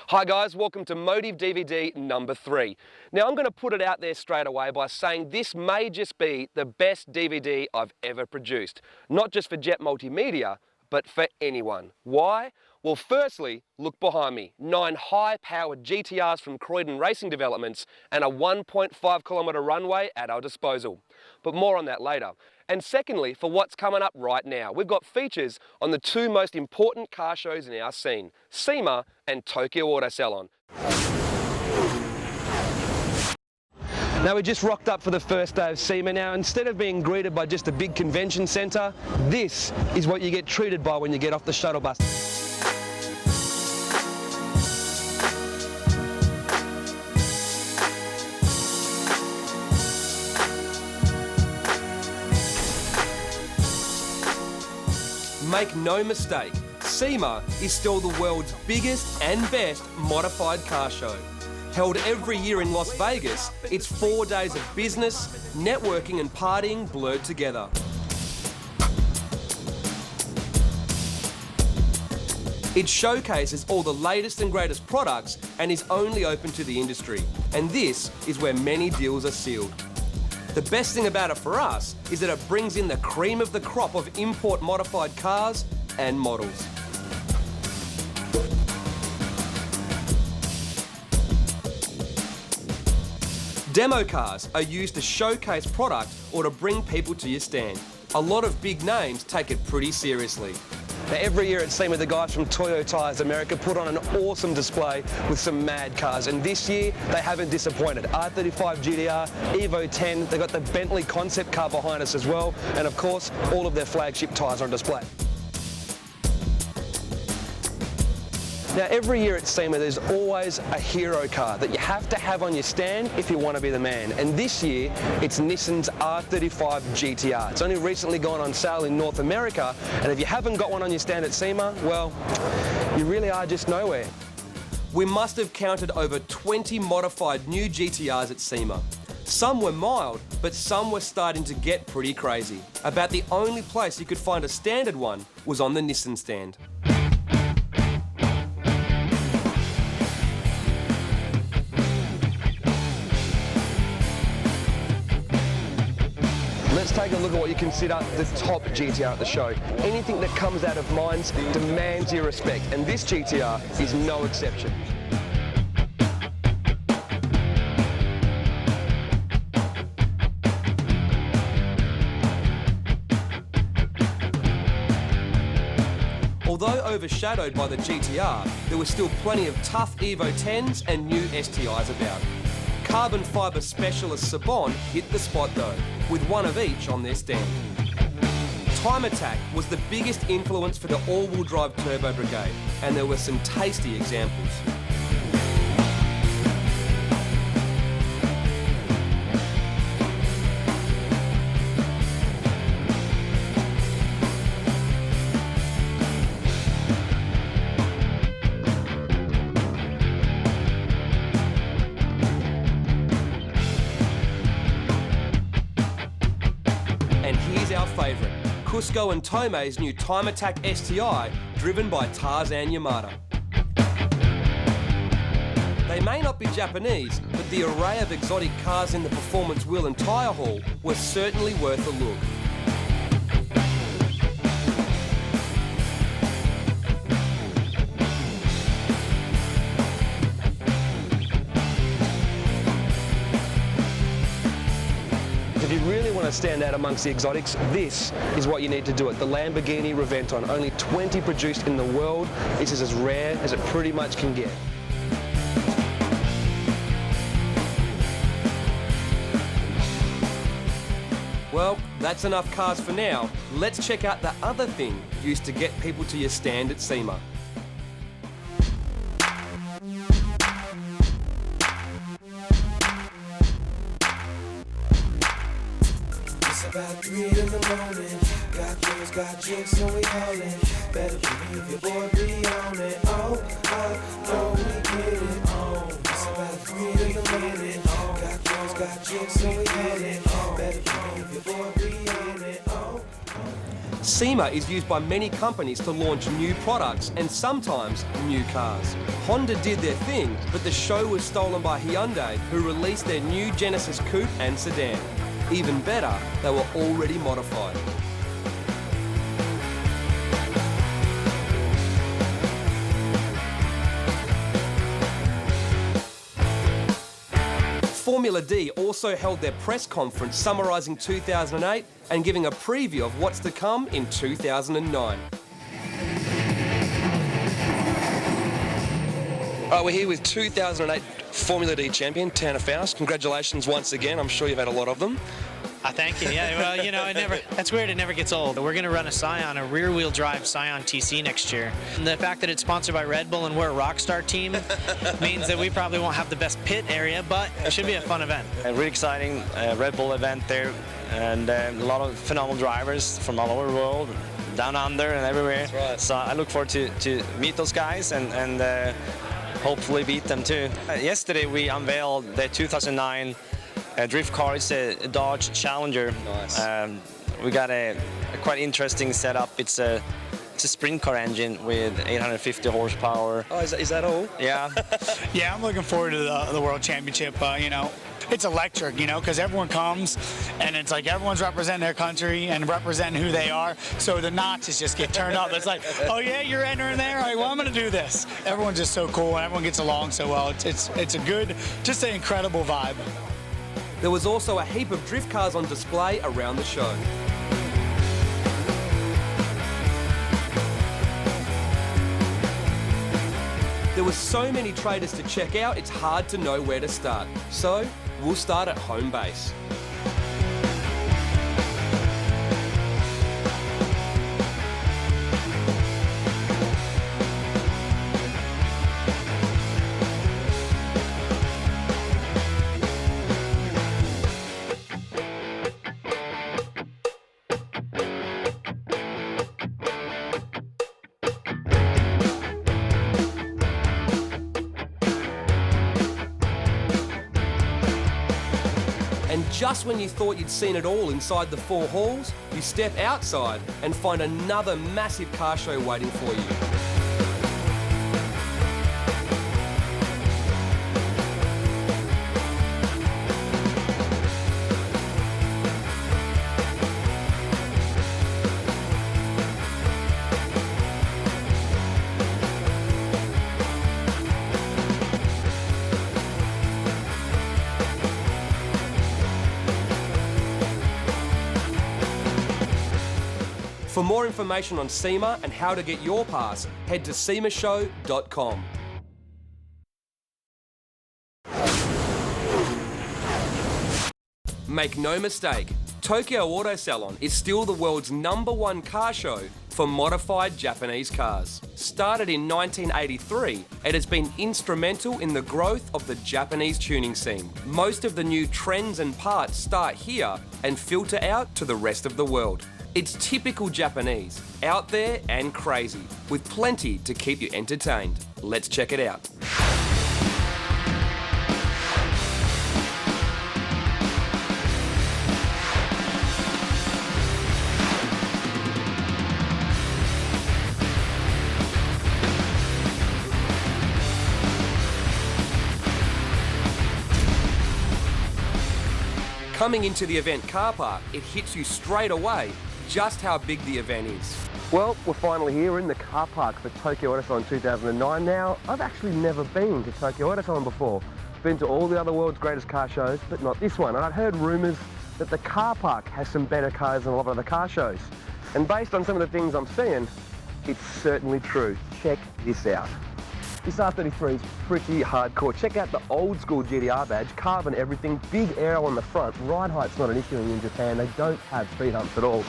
Hi guys, welcome to Motive DVD number 3. Now I'm going to put it out there straight away by saying this may just be the best DVD I've ever produced. Not just for Jet Multimedia, but for anyone. Why? Well, firstly, look behind me. 9 high-powered GTRs from Croydon Racing Developments and a 1.5-kilometre runway at our disposal. But more on that later. And secondly, for what's coming up right now, we've got features on the 2 most important car shows in our scene, SEMA and Tokyo Auto Salon. Now we just rocked up for the first day of SEMA. Now instead of being greeted by just a big convention centre, this is what you get treated by when you get off the shuttle bus. Make no mistake, SEMA is still the world's biggest and best modified car show. Held every year in Las Vegas, it's 4 days of business, networking and partying blurred together. It showcases all the latest and greatest products and is only open to the industry. And this is where many deals are sealed. The best thing about it for us is that it brings in the cream of the crop of import modified cars and models. Demo cars are used to showcase product or to bring people to your stand. A lot of big names take it pretty seriously. Now, every year at SEMA, the guys from Toyo Tires America put on an awesome display with some mad cars, and this year they haven't disappointed. R35 GTR, Evo 10, they've got the Bentley concept car behind us as well, and of course, all of their flagship tyres on display. Now, every year at SEMA, there's always a hero car that you have to have on your stand if you want to be the man. And this year, it's Nissan's R35 GTR. It's only recently gone on sale in North America, and if you haven't got one on your stand at SEMA, well, you really are just nowhere. We must have counted over 20 modified new GTRs at SEMA. Some were mild, but some were starting to get pretty crazy. About the only place you could find a standard one was on the Nissan stand. Let's take a look at what you consider the top GTR at the show. Anything that comes out of mines demands your respect, and this GTR is no exception. Although overshadowed by the GTR, there were still plenty of tough Evo 10s and new STIs about. Carbon fibre specialist Sabon hit the spot though, with one of each on their stand. Time Attack was the biggest influence for the all-wheel drive turbo brigade, and there were some tasty examples. Our favourite, Cusco and Tomei's new Time Attack STI, driven by Tarzan Yamada. They may not be Japanese, but the array of exotic cars in the Performance Wheel and Tyre Hall was certainly worth a look. If you really want to stand out amongst the exotics, this is what you need to do it. The Lamborghini Reventon, only 20 produced in the world. This is as rare as it pretty much can get. Well, that's enough cars for now. Let's check out the other thing used to get people to your stand at SEMA. About 3 in the morning, got girls, got chicks, so we holdin'. Better believe your boy be on it. Oh, we get it on. It's about 3 in the morning, got girls, got chicks, so we holdin'. Better believe your boy be on it. SEMA is used by many companies to launch new products and sometimes new cars. Honda did their thing, but the show was stolen by Hyundai, who released their new Genesis Coupe and sedan. Even better, they were already modified. Formula D also held their press conference summarising 2008 and giving a preview of what's to come in 2009. Right, we're here with 2008 Formula D champion, Tanner Faust. Congratulations once again. I'm sure you've had a lot of them. Thank you. Yeah, well, you know, that's weird. It never gets old. We're going to run a Scion, a rear-wheel drive Scion TC next year. And the fact that it's sponsored by Red Bull and we're a Rockstar team means that we probably won't have the best pit area, but it should be a fun event. A really exciting Red Bull event there, and a lot of phenomenal drivers from all over the world, down under and everywhere. That's right. So I look forward to meet those guys and hopefully beat them too. Yesterday we unveiled the 2009 drift car. It's a Dodge Challenger. Nice. We got a quite interesting setup. It's a sprint car engine with 850 horsepower. Oh, is that all? Yeah. Yeah, I'm looking forward to the World Championship. You know, it's electric, you know, because everyone comes and it's like everyone's representing their country and representing who they are. So the notches just get turned up. It's like, oh yeah, you're entering there. All right, well, I'm going to do this. Everyone's just so cool and everyone gets along so well. It's a good, just an incredible vibe. There was also a heap of drift cars on display around the show. There were so many traders to check out, it's hard to know where to start. So, we'll start at home base. And just when you thought you'd seen it all inside the four halls, you step outside and find another massive car show waiting for you. For more information on SEMA and how to get your pass, head to semashow.com. Make no mistake, Tokyo Auto Salon is still the world's #1 car show for modified Japanese cars. Started in 1983, it has been instrumental in the growth of the Japanese tuning scene. Most of the new trends and parts start here and filter out to the rest of the world. It's typical Japanese, out there and crazy, with plenty to keep you entertained. Let's check it out. Coming into the event car park, it hits you straight away just how big the event is. Well, we're finally here. We're in the car park for Tokyo Auto Salon 2009. Now, I've actually never been to Tokyo Auto Salon before. Been to all the other world's greatest car shows, but not this one. And I've heard rumours that the car park has some better cars than a lot of other car shows. And based on some of the things I'm seeing, it's certainly true. Check this out. This R33 is pretty hardcore. Check out the old school GTR badge, carbon everything, big aero on the front. Ride height's not an issue in Japan. They don't have speed humps at all.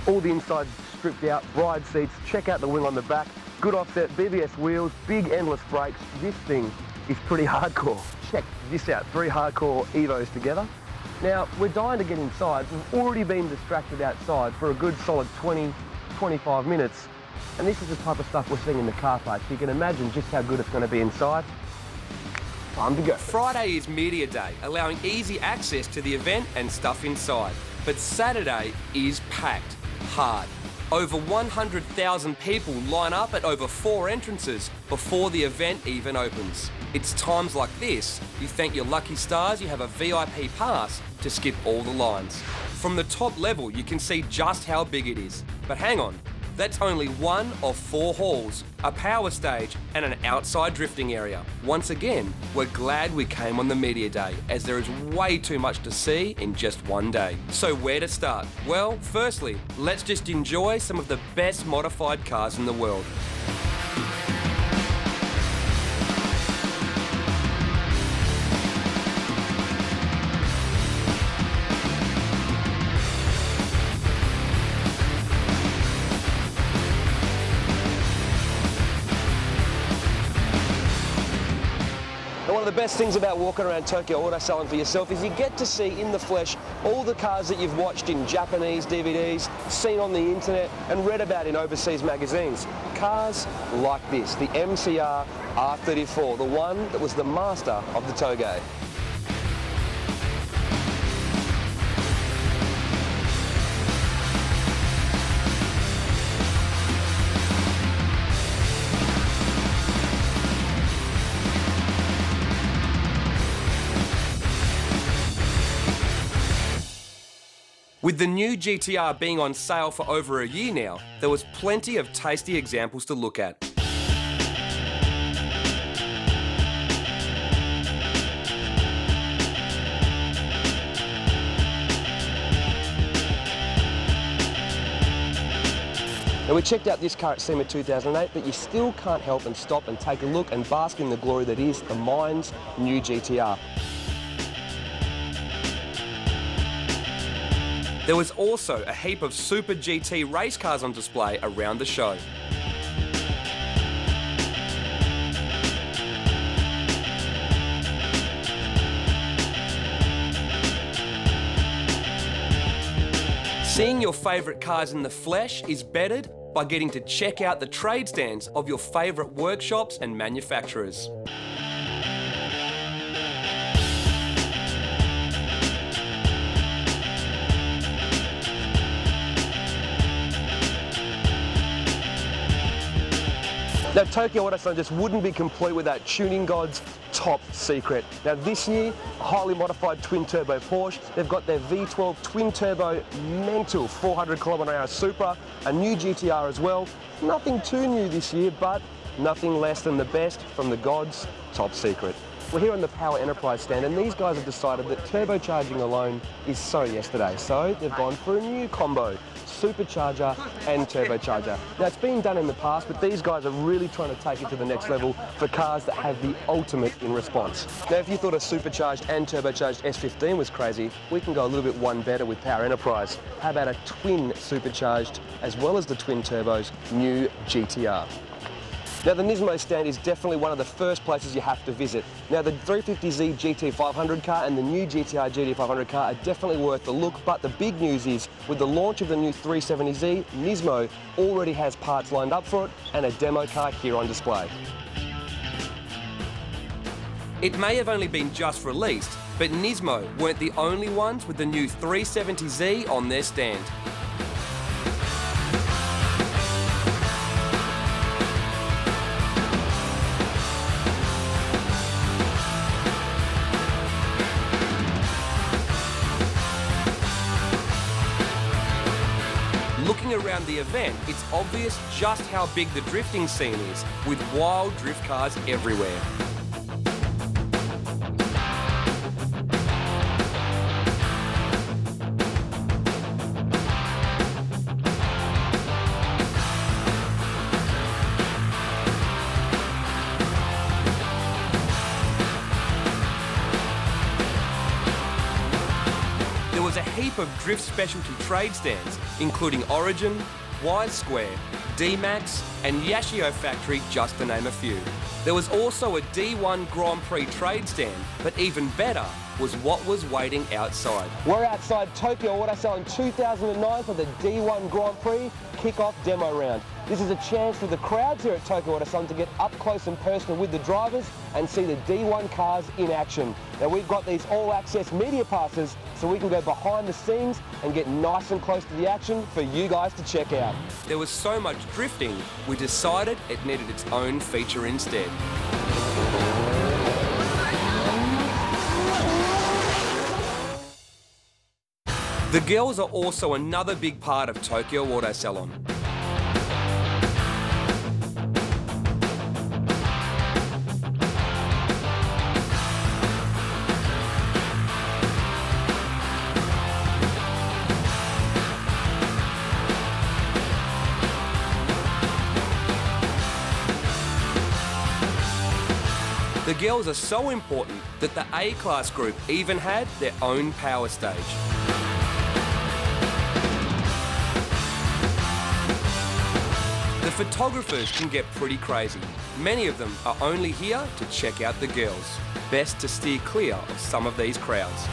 All the insides stripped out, bride seats. Check out the wing on the back. Good offset, BBS wheels, big endless brakes. This thing is pretty hardcore. Check this out, 3 hardcore Evos together. Now, we're dying to get inside. We've already been distracted outside for a good solid 20, 25 minutes. And this is the type of stuff we're seeing in the car park. So you can imagine just how good it's going to be inside. Time to go. Friday is media day, allowing easy access to the event and stuff inside. But Saturday is packed hard. Over 100,000 people line up at over 4 entrances before the event even opens. It's times like this you thank your lucky stars you have a VIP pass to skip all the lines. From the top level you can see just how big it is. But hang on, that's only one of 4 halls, a power stage and an outside drifting area. Once again, we're glad we came on the media day as there is way too much to see in just one day. So where to start? Well, firstly, let's just enjoy some of the best modified cars in the world. And one of the best things about walking around Tokyo Auto Salon for yourself is you get to see in the flesh all the cars that you've watched in Japanese DVDs, seen on the internet and read about in overseas magazines. Cars like this, the MCR R34, the one that was the master of the Touge. With the new GTR being on sale for over a year now, there was plenty of tasty examples to look at. Now we checked out this car at SEMA 2008, but you still can't help and stop and take a look and bask in the glory that is the Mines new GTR. There was also a heap of Super GT race cars on display around the show. Seeing your favourite cars in the flesh is bettered by getting to check out the trade stands of your favourite workshops and manufacturers. Now, Tokyo Auto Salon just wouldn't be complete without Tuning God's top secret. Now, this year, a highly modified twin-turbo Porsche. They've got their V12 twin-turbo mental 400km/h Supra, a new GTR as well. Nothing too new this year, but nothing less than the best from the God's top secret. We're here on the Power Enterprise stand, and these guys have decided that turbocharging alone is so yesterday. So they've gone for a new combo, supercharger and turbocharger. Now, it's been done in the past, but these guys are really trying to take it to the next level for cars that have the ultimate in response. Now, if you thought a supercharged and turbocharged S15 was crazy, we can go a little bit one better with Power Enterprise. How about a twin supercharged as well as the twin turbos new GTR? Now, the Nismo stand is definitely one of the first places you have to visit. Now, the 350Z GT500 car and the new GTR GT500 car are definitely worth the look, but the big news is, with the launch of the new 370Z, Nismo already has parts lined up for it and a demo car here on display. It may have only been just released, but Nismo weren't the only ones with the new 370Z on their stand. Looking around the event, it's obvious just how big the drifting scene is, with wild drift cars everywhere. There was a heap of drift specialty trade stands, including Origin, Y Square, D-Max and Yashio Factory, just to name a few. There was also a D1 Grand Prix trade stand, but even better was what was waiting outside. We're outside Tokyo Auto Salon 2009 for the D1 Grand Prix kick-off demo round. This is a chance for the crowds here at Tokyo Auto Salon to get up close and personal with the drivers and see the D1 cars in action. Now we've got these all-access media passes so we can go behind the scenes and get nice and close to the action for you guys to check out. There was so much drifting, we decided it needed its own feature instead. The girls are also another big part of Tokyo Auto Salon. The girls are so important that the A-Class group even had their own power stage. The photographers can get pretty crazy. Many of them are only here to check out the girls. Best to steer clear of some of these crowds.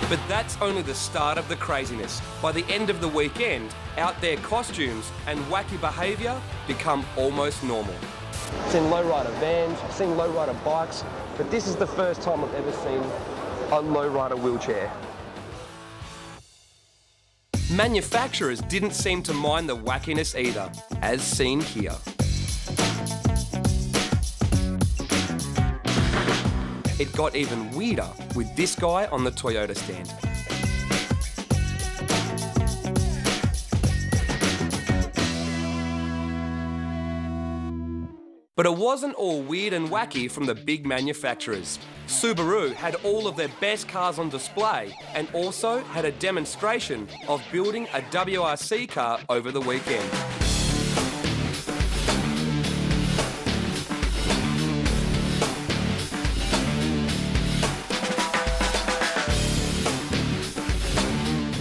But that's only the start of the craziness. By the end of the weekend, out there costumes and wacky behaviour become almost normal. I've seen lowrider vans, I've seen lowrider bikes, but this is the first time I've ever seen a lowrider wheelchair. Manufacturers didn't seem to mind the wackiness either, as seen here. It got even weirder with this guy on the Toyota stand. But it wasn't all weird and wacky from the big manufacturers. Subaru had all of their best cars on display and also had a demonstration of building a WRC car over the weekend.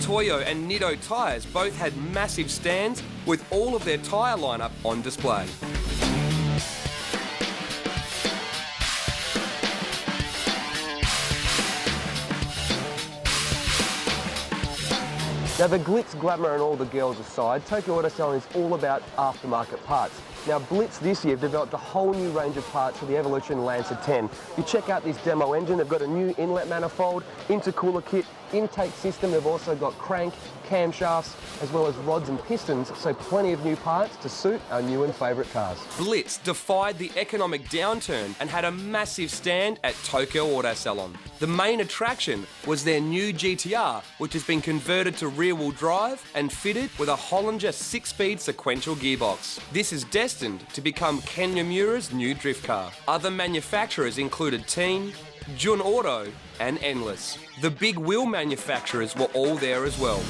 Toyo and Nitto tyres both had massive stands with all of their tyre lineup on display. Now the glitz, glamour and all the girls aside, Tokyo Auto Salon is all about aftermarket parts. Now Blitz this year have developed a whole new range of parts for the Evolution Lancer 10. You check out this demo engine, they've got a new inlet manifold, intercooler kit, intake system, they've also got crank, camshafts, as well as rods and pistons, so plenty of new parts to suit our new and favourite cars. Blitz defied the economic downturn and had a massive stand at Tokyo Auto Salon. The main attraction was their new GTR, which has been converted to rear-wheel drive and fitted with a Hollinger 6-speed sequential gearbox. This is destined to become Ken Yamura's new drift car. Other manufacturers included Team, Jun Auto and Endless. The big wheel manufacturers were all there as well.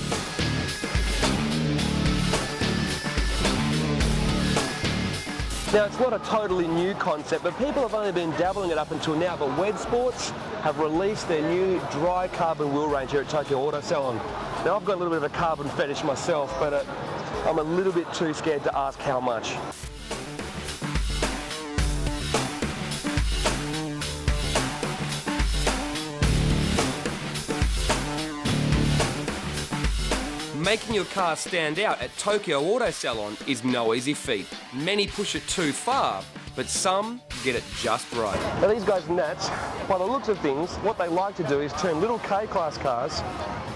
Now it's not a totally new concept, but people have only been dabbling it up until now, but Wed Sports have released their new dry carbon wheel range here at Tokyo Auto Salon. Now I've got a little bit of a carbon fetish myself, but I'm a little bit too scared to ask how much. Making your car stand out at Tokyo Auto Salon is no easy feat. Many push it too far, but some get it just right. Now these guys Nats, by the looks of things, what they like to do is turn little K-Class cars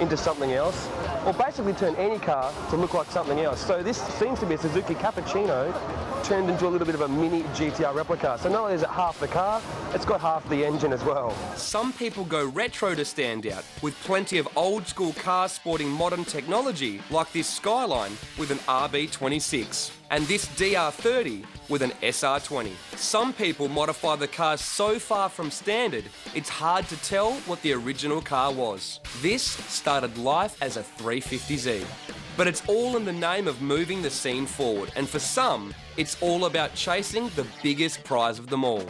into something else, or basically turn any car to look like something else. So this seems to be a Suzuki Cappuccino turned into a little bit of a mini GTR replica. So not only is it half the car, it's got half the engine as well. Some people go retro to stand out, with plenty of old school cars sporting modern technology, like this Skyline with an RB26, and this DR30 with an SR20. Some people modify the cars so far from standard, it's hard to tell what the original car was. This started life as a 350Z. But it's all in the name of moving the scene forward, and for some, it's all about chasing the biggest prize of them all.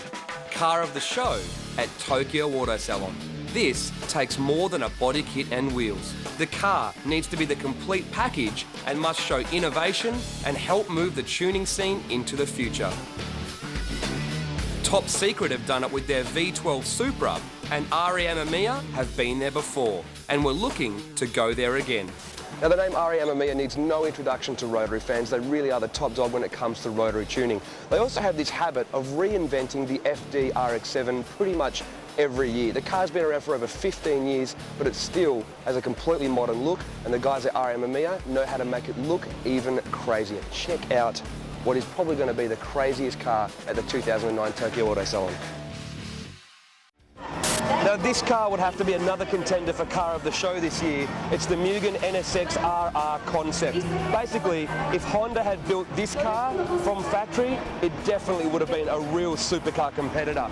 Car of the show at Tokyo Auto Salon. This takes more than a body kit and wheels. The car needs to be the complete package and must show innovation and help move the tuning scene into the future. Top Secret have done it with their V12 Supra, and Ari Amamiya have been there before, and we're looking to go there again. Now, the name Ari Amamiya needs no introduction to rotary fans. They really are the top dog when it comes to rotary tuning. They also have this habit of reinventing the FD RX-7 pretty much every year. The car's been around for over 15 years, but it still has a completely modern look, and the guys at Ari Amamiya know how to make it look even crazier. Check out what is probably going to be the craziest car at the 2009 Tokyo Auto Salon. Now, this car would have to be another contender for car of the show this year. It's the Mugen NSX RR Concept. Basically, if Honda had built this car from factory, it definitely would have been a real supercar competitor.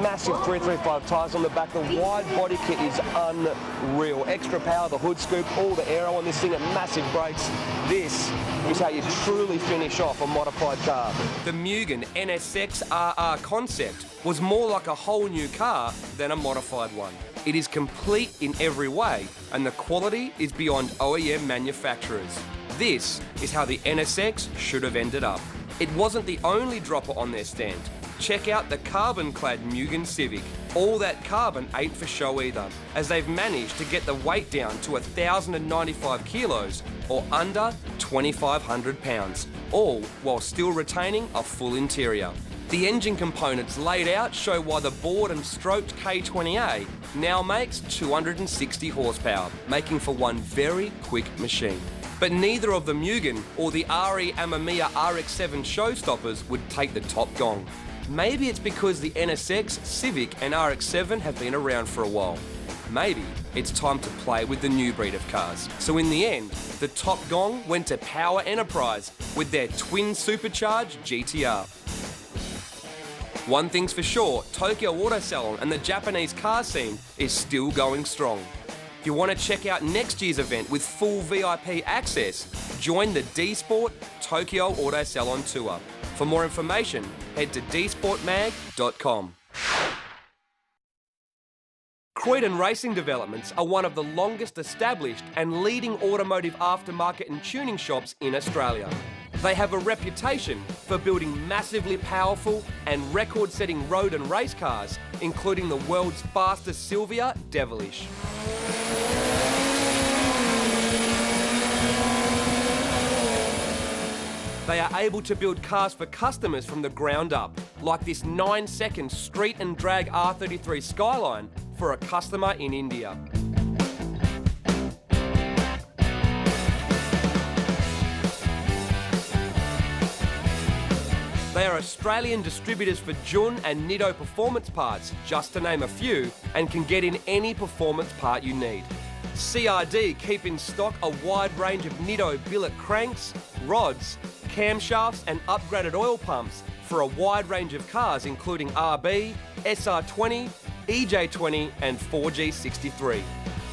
Massive 335 tyres on the back. The wide body kit is unreal. Extra power, the hood scoop, all the aero on this thing, and massive brakes. This is how you truly finish off a modified car. The Mugen NSX RR Concept was more like a whole new car than a modified one. It is complete in every way, and the quality is beyond OEM manufacturers. This is how the NSX should have ended up. It wasn't the only dropper on their stand. Check out the carbon-clad Mugen Civic. All that carbon ain't for show either, as they've managed to get the weight down to 1,095 kilos, or under 2,500 pounds, all while still retaining a full interior. The engine components laid out show why the bored and stroked K20A now makes 260 horsepower, making for one very quick machine. But neither of the Mugen or the Ari Amamiya RX-7 showstoppers would take the top gong. Maybe it's because the NSX, Civic and RX-7 have been around for a while. Maybe it's time to play with the new breed of cars. So in the end, the top gong went to Power Enterprise with their twin supercharged GTR. One thing's for sure, Tokyo Auto Salon and the Japanese car scene is still going strong. If you want to check out next year's event with full VIP access, join the D-Sport Tokyo Auto Salon Tour. For more information, head to dsportmag.com. Croydon Racing Developments are one of the longest established and leading automotive aftermarket and tuning shops in Australia. They have a reputation for building massively powerful and record-setting road and race cars, including the world's fastest Silvia Devilish. They are able to build cars for customers from the ground up, like this 9-second street and drag R33 Skyline for a customer in India. They are Australian distributors for Jun and Nitto performance parts, just to name a few, and can get in any performance part you need. CRD keep in stock a wide range of Nitto billet cranks, rods, camshafts and upgraded oil pumps for a wide range of cars including RB, SR20, EJ20 and 4G63.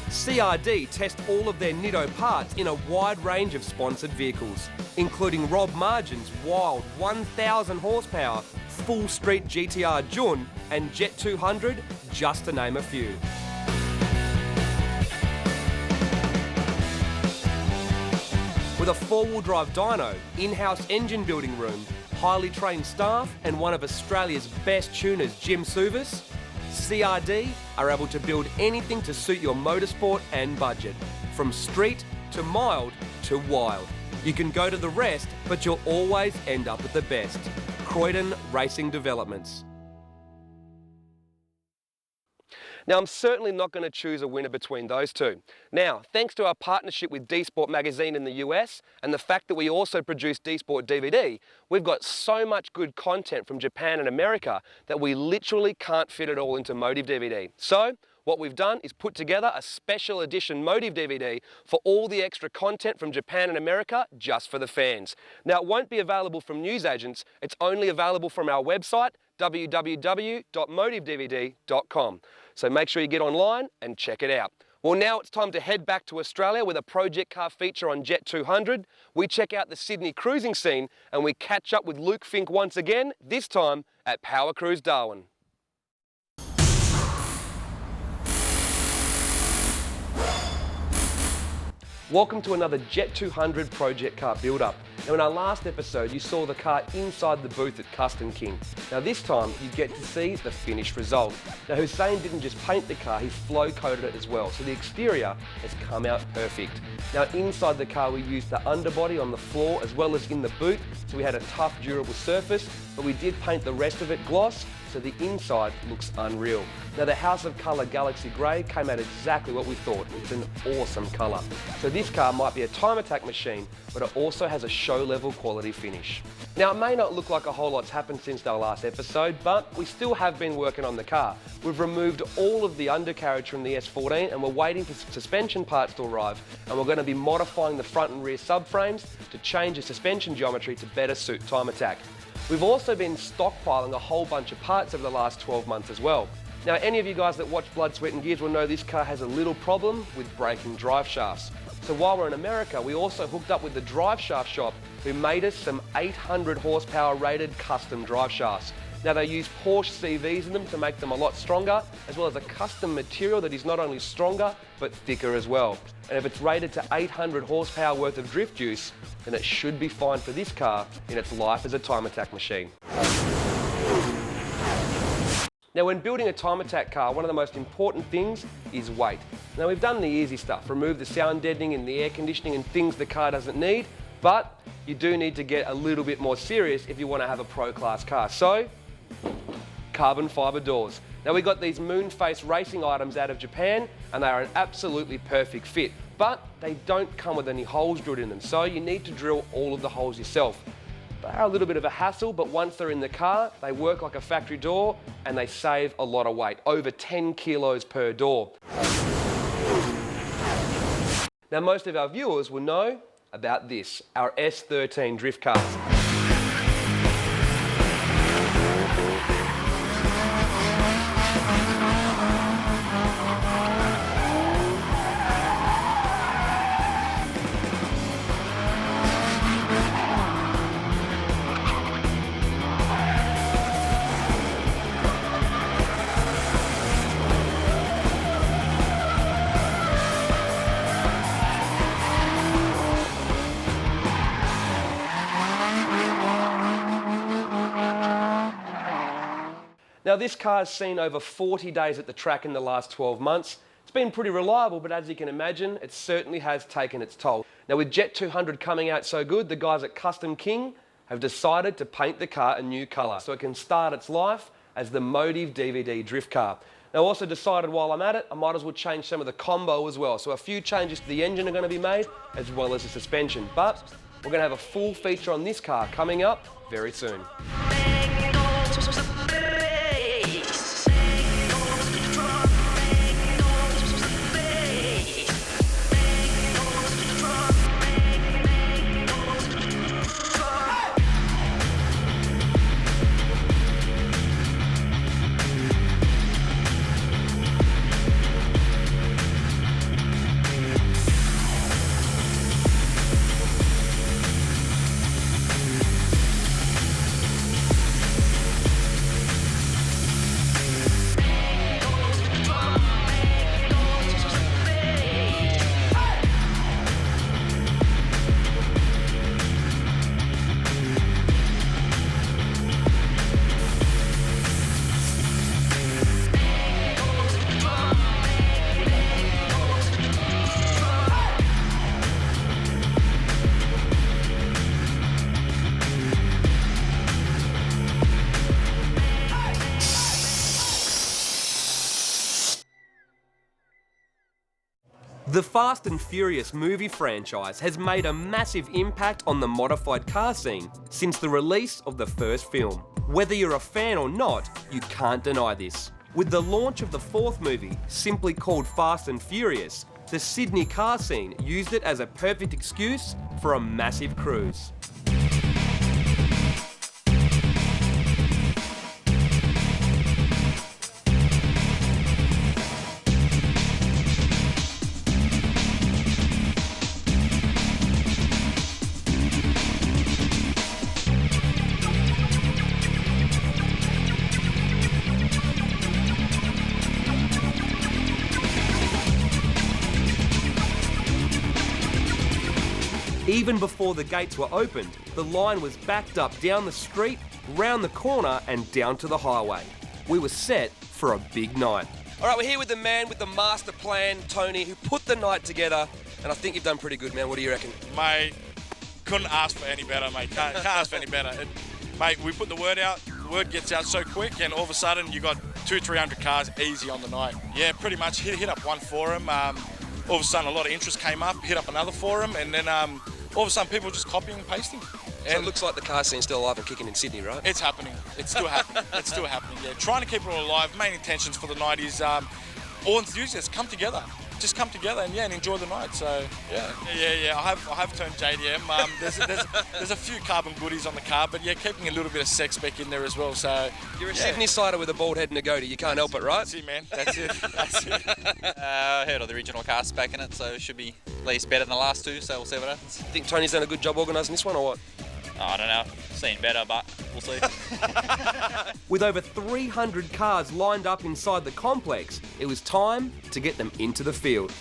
CRD test all of their Nitto parts in a wide range of sponsored vehicles, including Rob Margin's wild 1,000 horsepower full street GTR Jun and Jet 200, just to name a few. With a four-wheel drive dyno, in-house engine building room, highly trained staff and one of Australia's best tuners, Jim Suvis, CRD are able to build anything to suit your motorsport and budget, from street to mild to wild. You can go to the rest, but you'll always end up with the best. Croydon Racing Developments. Now, I'm certainly not going to choose a winner between those two. Now, thanks to our partnership with D-Sport Magazine in the US and the fact that we also produce D-Sport DVD, we've got so much good content from Japan and America that we literally can't fit it all into Motive DVD. So, what we've done is put together a special edition Motive DVD for all the extra content from Japan and America just for the fans. Now, it won't be available from newsagents, it's only available from our website, www.motivedvd.com. So make sure you get online and check it out. Well, now it's time to head back to Australia with a project car feature on Jet 200. We check out the Sydney cruising scene and we catch up with Luke Fink once again, this time at Power Cruise Darwin. Welcome to another Jet 200 project car build-up. Now in our last episode you saw the car inside the booth at Custom King. Now this time you get to see the finished result. Now Hussein didn't just paint the car, he flow coated it as well, so the exterior has come out perfect. Now inside the car we used the underbody on the floor as well as in the boot, so we had a tough durable surface, but we did paint the rest of it gloss, so the inside looks unreal. Now the House of Colour Galaxy Grey came out exactly what we thought. It's an awesome colour. So this car might be a time attack machine, but it also has a show level quality finish. Now it may not look like a whole lot's happened since our last episode, but we still have been working on the car. We've removed all of the undercarriage from the S14 and we're waiting for suspension parts to arrive, and we're going to be modifying the front and rear subframes to change the suspension geometry to better suit time attack. We've also been stockpiling a whole bunch of parts over the last 12 months as well. Now any of you guys that watch Blood, Sweat and Gears will know this car has a little problem with breaking drive shafts. So while we're in America, we also hooked up with the drive shaft shop who made us some 800 horsepower rated custom drive shafts. Now they use Porsche CVs in them to make them a lot stronger, as well as a custom material that is not only stronger, but thicker as well. And if it's rated to 800 horsepower worth of drift juice, then it should be fine for this car in its life as a time attack machine. Now when building a time attack car, one of the most important things is weight. Now we've done the easy stuff, remove the sound deadening and the air conditioning and things the car doesn't need, but you do need to get a little bit more serious if you want to have a pro class car. So, carbon fibre doors. Now we got these Moonface racing items out of Japan and they are an absolutely perfect fit, but they don't come with any holes drilled in them, so you need to drill all of the holes yourself. They are a little bit of a hassle, but once they're in the car, they work like a factory door and they save a lot of weight, over 10 kilos per door. Now most of our viewers will know about this, our S13 drift cars. Now this car has seen over 40 days at the track in the last 12 months. It's been pretty reliable, but as you can imagine, it certainly has taken its toll. Now with Jet 200 coming out so good, the guys at Custom King have decided to paint the car a new colour so it can start its life as the Motiv DVD drift car. Now I also decided while I'm at it, I might as well change some of the combo as well. So a few changes to the engine are going to be made, as well as the suspension. But we're going to have a full feature on this car coming up very soon. The Fast and Furious movie franchise has made a massive impact on the modified car scene since the release of the first film. Whether you're a fan or not, you can't deny this. With the launch of the fourth movie, simply called Fast and Furious, the Sydney car scene used it as a perfect excuse for a massive cruise. Even before the gates were opened, the line was backed up down the street, round the corner and down to the highway. We were set for a big night. All right, we're here with the man with the master plan, Tony, who put the night together, and I think you've done pretty good, man. What do you reckon? Mate, couldn't ask for any better, mate. Can't ask for any better. Mate, we put the word out, the word gets out so quick, and all of a sudden you got 200-300 cars easy on the night. Yeah, pretty much hit up one forum. All of a sudden a lot of interest came up, hit up another forum, and then all of a sudden people were just copying and pasting. So it looks like the car scene's still alive and kicking in Sydney, right? It's happening. It's still happening. It's still happening, yeah. Trying to keep it all alive. Main intentions for the night is all enthusiasts come together. Just come together and enjoy the night. So yeah. I have turned JDM. There's a few carbon goodies on the car, but yeah, keeping a little bit of sex spec in there as well. So you're a Sydney sider with a bald head and a goatee. You can't help it, right? That's it, man. That's it. I heard of the original car spec in it, so it should be at least better than the last two. So we'll see what happens. Think Tony's done a good job organising this one, or what? Oh, I don't know. Seen better, but we'll see. With over 300 cars lined up inside the complex, it was time to get them into the field.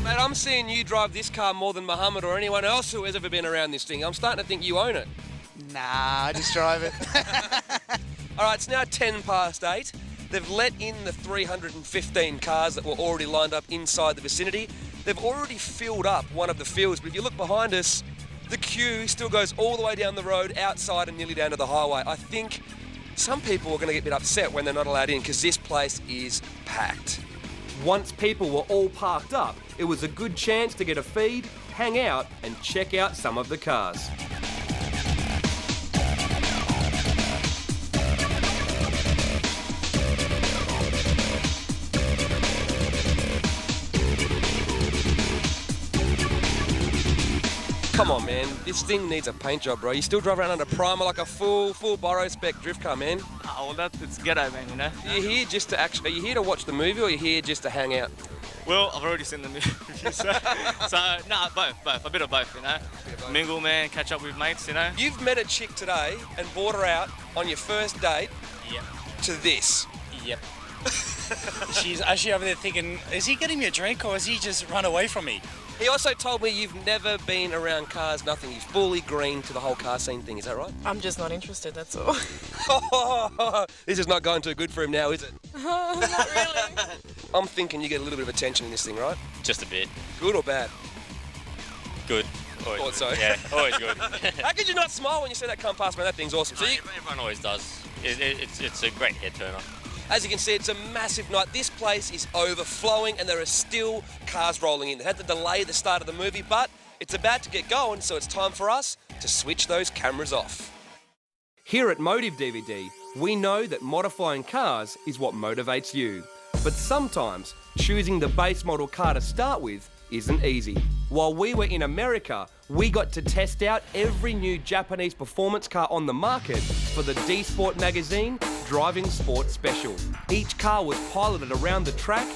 Mate, I'm seeing you drive this car more than Muhammad or anyone else who has ever been around this thing. I'm starting to think you own it. Nah, I just drive it. All right, it's now 10 past 8. They've let in the 315 cars that were already lined up inside the vicinity. They've already filled up one of the fields, but if you look behind us, the queue still goes all the way down the road, outside and nearly down to the highway. I think some people are going to get a bit upset when they're not allowed in because this place is packed. Once people were all parked up, it was a good chance to get a feed, hang out and check out some of the cars. Come on, man. This thing needs a paint job, bro. You still drive around under primer like a full Borrow spec drift car, man. Oh, well, it's ghetto, man, you know? Are you here just to are you here to watch the movie or are you here just to hang out? Well, I've already seen the movie, so nah, both. A bit of both, you know? Mingle, man, catch up with mates, you know? You've met a chick today and brought her out on your first date Yep. to this. Yep. She's actually over there thinking, is he getting me a drink or has he just run away from me? He also told me you've never been around cars, nothing. You're fully green to the whole car scene thing. Is that right? I'm just not interested, that's all. This is not going too good for him now, is it? Not really. I'm thinking you get a little bit of attention in this thing, right? Just a bit. Good or bad? Good. Always Thought so. good. Yeah, always good. How could you not smile when you see that come past, man? That thing's awesome. So Everyone always does. It's a great head turner. as you can see, it's a massive night. This place is overflowing and there are still cars rolling in. They had to delay the start of the movie, but it's about to get going, so it's time for us to switch those cameras off. Here at Motive DVD, we know that modifying cars is what motivates you. But sometimes, choosing the base model car to start with isn't easy. While we were in America, we got to test out every new Japanese performance car on the market for the D Sport magazine Driving Sport Special. Each car was piloted around the track,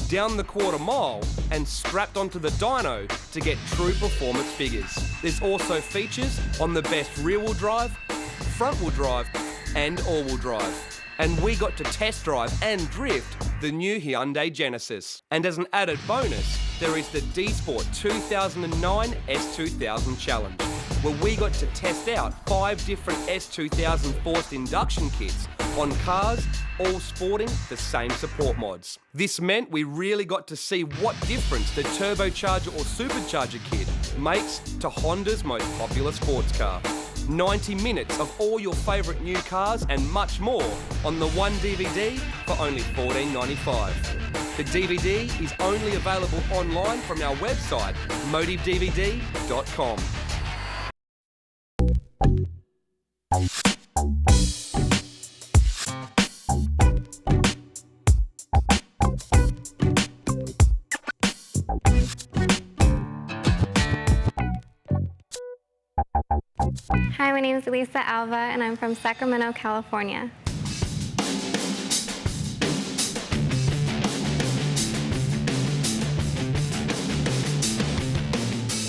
down the quarter mile, and strapped onto the dyno to get true performance figures. There's also features on the best rear-wheel drive, front-wheel drive, and all-wheel drive. And we got to test drive and drift the new Hyundai Genesis. And as an added bonus, there is the D Sport 2009 S2000 Challenge, where we got to test out 5 different S2000 forced induction kits on cars, all sporting the same support mods. This meant we really got to see what difference the turbocharger or supercharger kit makes to Honda's most popular sports car. 90 minutes of all your favourite new cars and much more on the one DVD for only $14.95. The DVD is only available online from our website, motivedvd.com. Hi, my name is Elisa Alva, and I'm from Sacramento, California.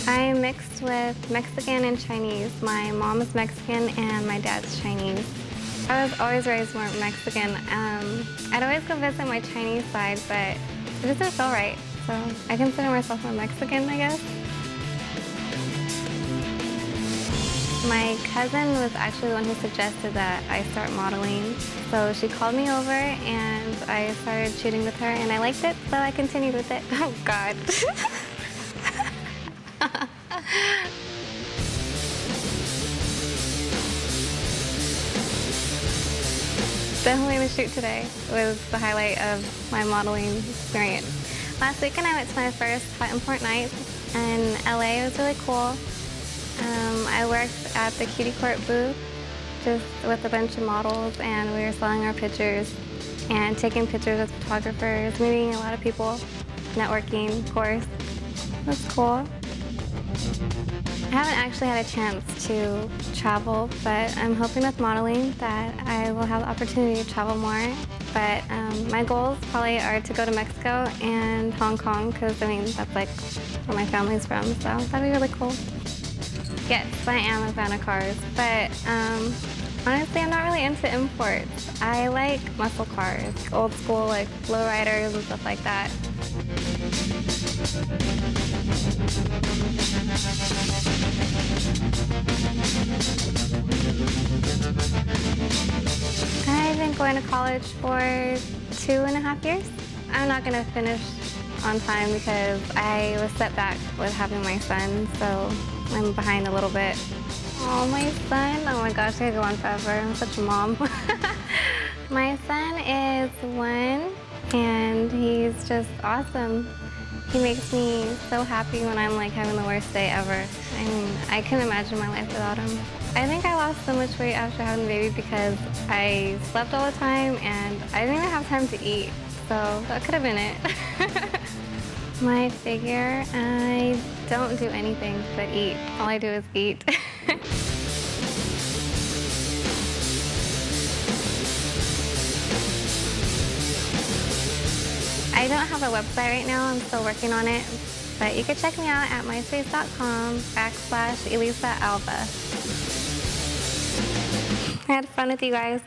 I'm mixed with Mexican and Chinese. My mom is Mexican and my dad's Chinese. I was always raised more Mexican. I'd always go visit my Chinese side, but it doesn't feel right. So I consider myself more Mexican, I guess. My cousin was actually the one who suggested that I start modeling. So she called me over and I started shooting with her and I liked it, so I continued with it. Oh God. Definitely the shoot today was the highlight of my modeling experience. Last weekend I went to my first Hot Import night in LA. It was really cool. I worked at the Cutie Court booth just with a bunch of models, and we were selling our pictures and taking pictures with photographers, meeting a lot of people, networking, of course. That's cool. I haven't actually had a chance to travel, but I'm hoping with modeling that I will have the opportunity to travel more. But my goals probably are to go to Mexico and Hong Kong, because I mean, that's like where my family's from, so that'd be really cool. Yes, I am a fan of cars, but honestly, I'm not really into imports. I like muscle cars, old school, like lowriders and stuff like that. I've been going to college for 2.5 years. I'm not going to finish on time because I was set back with having my son, so I'm behind a little bit. Oh, my son. Oh my gosh, I could go on forever. I'm such a mom. My son is 1 and he's just awesome. He makes me so happy when I'm like having the worst day ever. I mean, I couldn't imagine my life without him. I think I lost so much weight after having a baby because I slept all the time and I didn't even have time to eat. So that could have been it. My figure, I don't do anything but eat. All I do is eat. I don't have a website right now, I'm still working on it, but you can check me out at myspace.com/ElisaAlva. I had fun with you guys.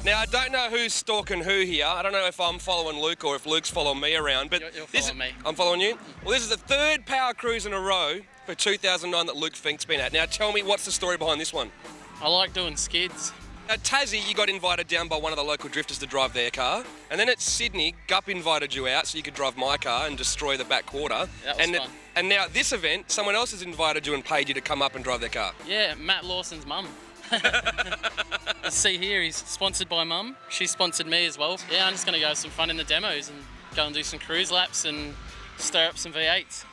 Now, I don't know who's stalking who here. I don't know if I'm following Luke or if Luke's following me around, but You're following me. I'm following you? Well, this is the 3rd Power Cruise in a row for 2009 that Luke Fink's been at. Now, tell me, what's the story behind this one? I like doing skids. At Tassie, you got invited down by one of the local drifters to drive their car. And then at Sydney, Gup invited you out so you could drive my car and destroy the back quarter. That was fun. And now at this event, someone else has invited you and paid you to come up and drive their car. Yeah, Matt Lawson's mum. Let's see here, he's sponsored by mum. She sponsored me as well. Yeah, I'm just going to go have some fun in the demos and go and do some cruise laps and stir up some V8s.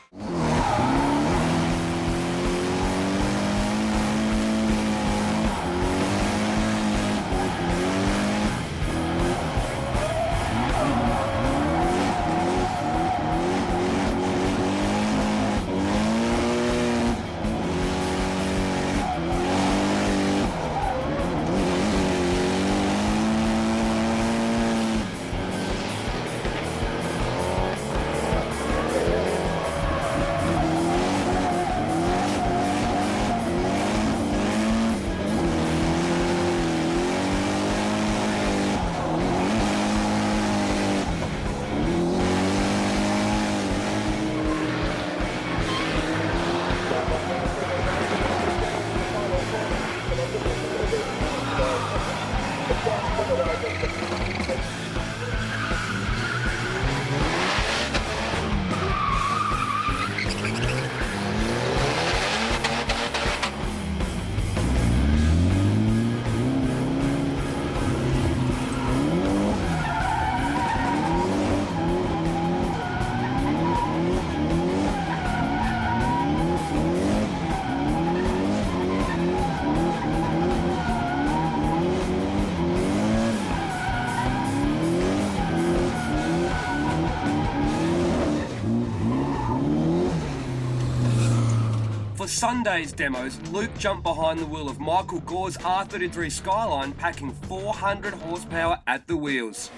For Sunday's demos, Luke jumped behind the wheel of Michael Gore's R33 Skyline, packing 400 horsepower at the wheels.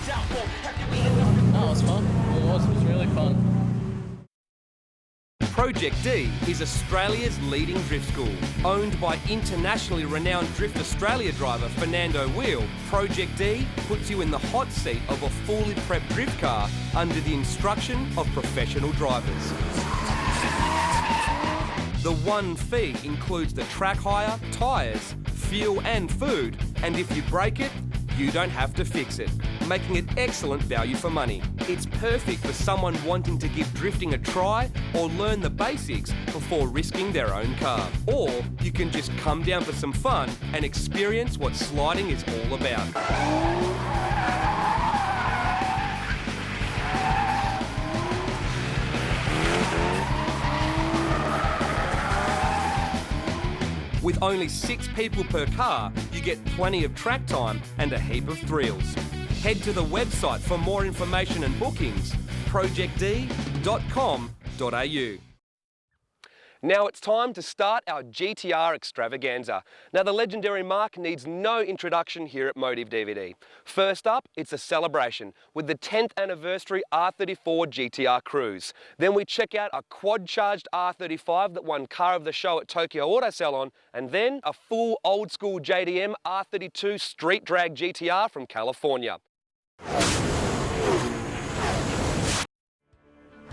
No, it was fun. It was really fun. Project D is Australia's leading drift school. Owned by internationally renowned Drift Australia driver Fernando Wheel, Project D puts you in the hot seat of a fully prepped drift car under the instruction of professional drivers. The one fee includes the track hire, tyres, fuel and food, and if you break it, you don't have to fix it, making it excellent value for money. It's perfect for someone wanting to give drifting a try or learn the basics before risking their own car. Or you can just come down for some fun and experience what sliding is all about. With only 6 people per car, you get plenty of track time and a heap of thrills. Head to the website for more information and bookings, projectd.com.au. Now it's time to start our GTR extravaganza. Now the legendary marque needs no introduction here at Motiv DVD. First up, it's a celebration with the 10th anniversary R34 GTR Cruise. Then we check out a quad-charged R35 that won Car of the Show at Tokyo Auto Salon, and then a full old-school JDM R32 Street Drag GTR from California.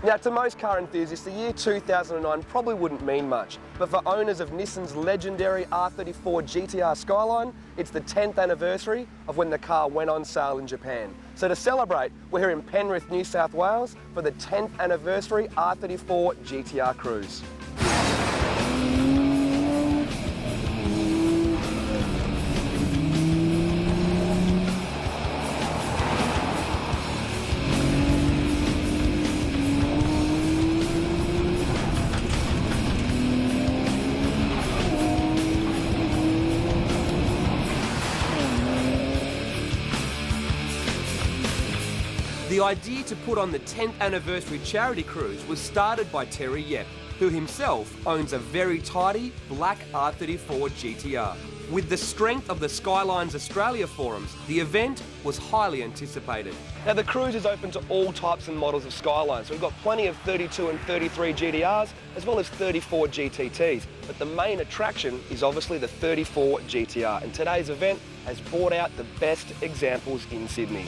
Now, to most car enthusiasts, the year 2009 probably wouldn't mean much, but for owners of Nissan's legendary R34 GTR Skyline, it's the 10th anniversary of when the car went on sale in Japan. So to celebrate, we're here in Penrith, New South Wales for the 10th anniversary R34 GTR Cruise. The idea to put on the 10th anniversary charity cruise was started by Terry Yep, who himself owns a very tidy black R34 GTR. With the strength of the Skylines Australia forums, the event was highly anticipated. Now the cruise is open to all types and models of Skylines. We've got plenty of 32 and 33 GTRs, as well as 34 GTTs. But the main attraction is obviously the 34 GTR, and today's event has brought out the best examples in Sydney.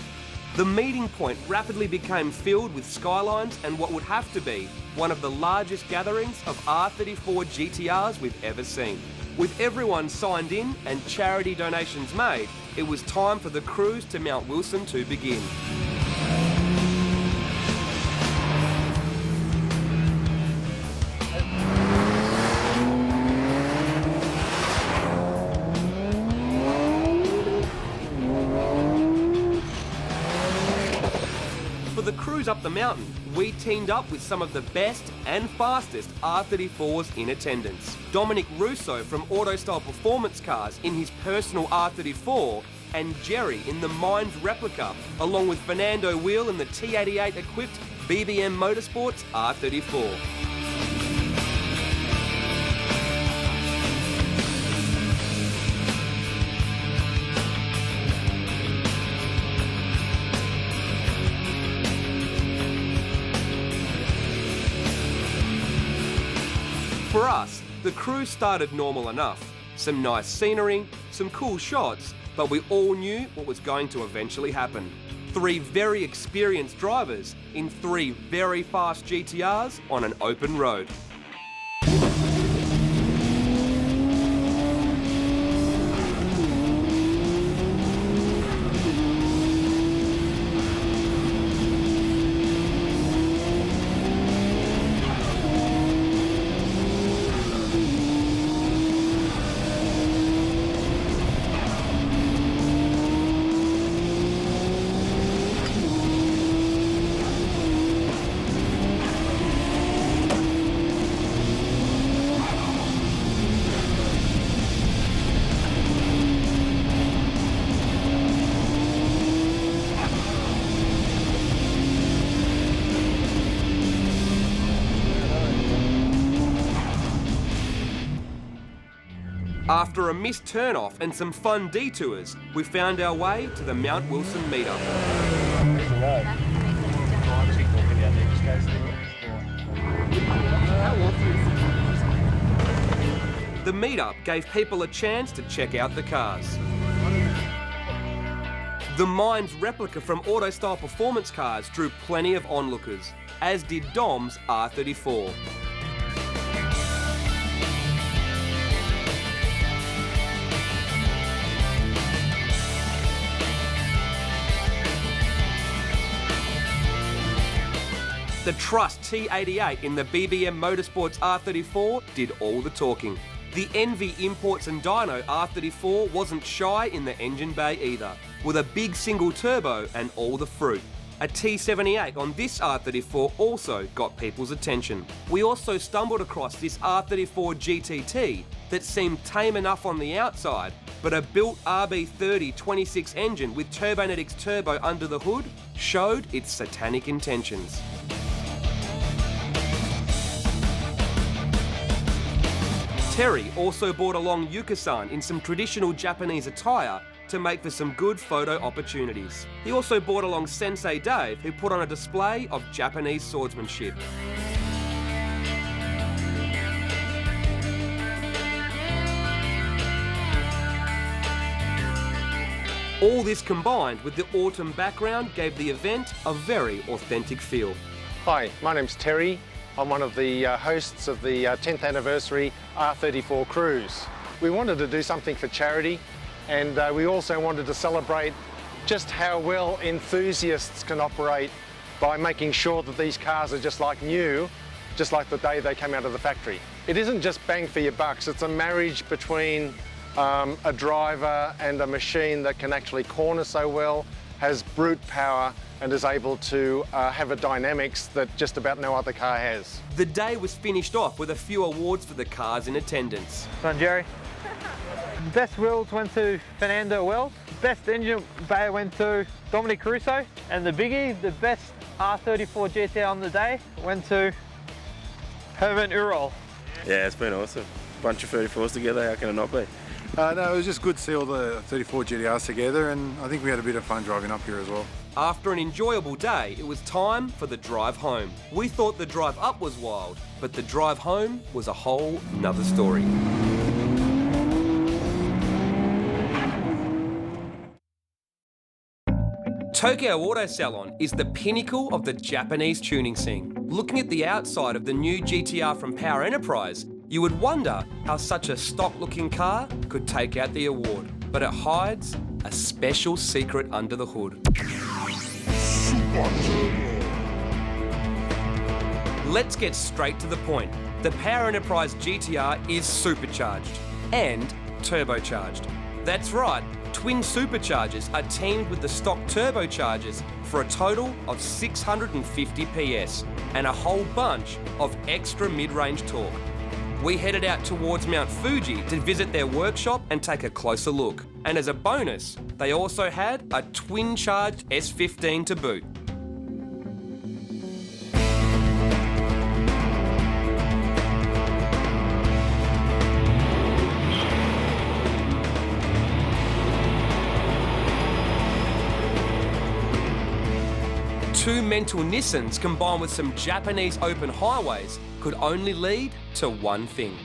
The meeting point rapidly became filled with Skylines and what would have to be one of the largest gatherings of R34 GTRs we've ever seen. With everyone signed in and charity donations made, it was time for the cruise to Mount Wilson to begin. For the cruise up the mountain, we teamed up with some of the best and fastest R34s in attendance. Dominic Russo from Autostyle Performance Cars in his personal R34, and Jerry in the Mines replica, along with Fernando Wheel in the T88 equipped BBM Motorsports R34. For us, the cruise started normal enough. Some nice scenery, some cool shots, but we all knew what was going to eventually happen. 3 very experienced drivers in 3 very fast GTRs on an open road. After a missed turn-off and some fun detours, we found our way to the Mount Wilson meetup. row. The meetup gave people a chance to check out the cars. The Mines replica from Autostyle Performance Cars drew plenty of onlookers, as did Dom's R34. The Trust T88 in the BBM Motorsports R34 did all the talking. The Envy Imports and Dyno R34 wasn't shy in the engine bay either, with a big single turbo and all the fruit. A T78 on this R34 also got people's attention. We also stumbled across this R34 GTT that seemed tame enough on the outside, but a built RB30 26 engine with Turbonetics turbo under the hood showed its satanic intentions. Terry also brought along Yuka-san in some traditional Japanese attire to make for some good photo opportunities. He also brought along Sensei Dave, who put on a display of Japanese swordsmanship. All this combined with the autumn background gave the event a very authentic feel. Hi, my name's Terry. I'm one of the hosts of the 10th anniversary R34 cruise. We wanted to do something for charity, and we also wanted to celebrate just how well enthusiasts can operate by making sure that these cars are just like new, just like the day they came out of the factory. It isn't just bang for your bucks, it's a marriage between a driver and a machine that can actually corner so well, has brute power, and is able to have a dynamics that just about no other car has. The day was finished off with a few awards for the cars in attendance. Son Jerry. Best wheels went to Fernando Wells. Best engine bay went to Dominic Caruso. And the biggie, the best R34 GTR on the day, went to Herman Urol. Yeah, it's been awesome. Bunch of 34s together, how can it not be? No, it was just good to see all the 34 GTRs together, and I think we had a bit of fun driving up here as well. After an enjoyable day, it was time for the drive home. We thought the drive up was wild, but the drive home was a whole nother story. Tokyo Auto Salon is the pinnacle of the Japanese tuning scene. Looking at the outside of the new GTR from Power Enterprise, you would wonder how such a stock-looking car could take out the award, but it hides a special secret under the hood. Let's get straight to the point. The Power Enterprise GTR is supercharged and turbocharged. That's right, twin superchargers are teamed with the stock turbochargers for a total of 650 PS and a whole bunch of extra mid-range torque. We headed out towards Mount Fuji to visit their workshop and take a closer look. And as a bonus, they also had a twin-charged S15 to boot. Two mental Nissans combined with some Japanese open highways could only lead to one thing.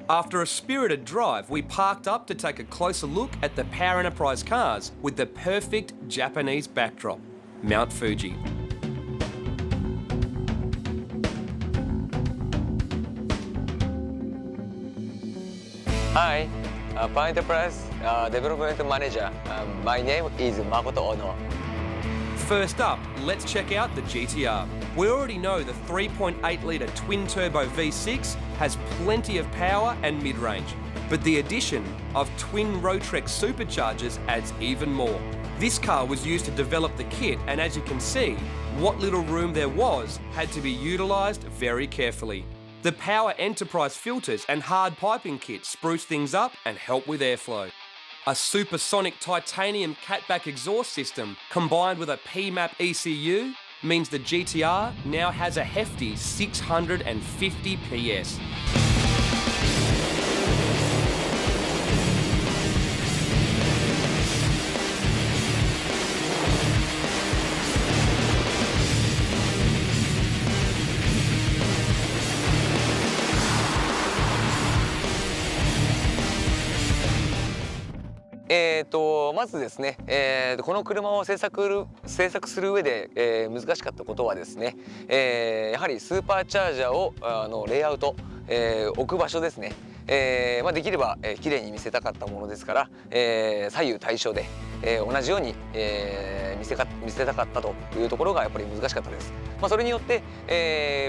After a spirited drive, we parked up to take a closer look at the Power Enterprise cars with the perfect Japanese backdrop, Mount Fuji. Hi, Power Enterprise Development Manager. My name is Makoto Ono. First up, let's check out the GTR. We already know the 3.8-litre twin-turbo V6 has plenty of power and mid-range, but the addition of twin Rotrex superchargers adds even more. This car was used to develop the kit, and as you can see, what little room there was had to be utilised very carefully. The Power Enterprise filters and hard piping kit spruce things up and help with airflow. A supersonic titanium catback exhaust system combined with a PMAP ECU means the GTR now has a hefty 650 PS.まずですね、この車を製作する上で、難しかったことはですね、やはりスーパーチャージャーをレイアウト、置く場所ですね、できれば、綺麗に見せたかったものですから、左右対称で、同じように、見せたかったというところがやっぱり難しかったです。それによって、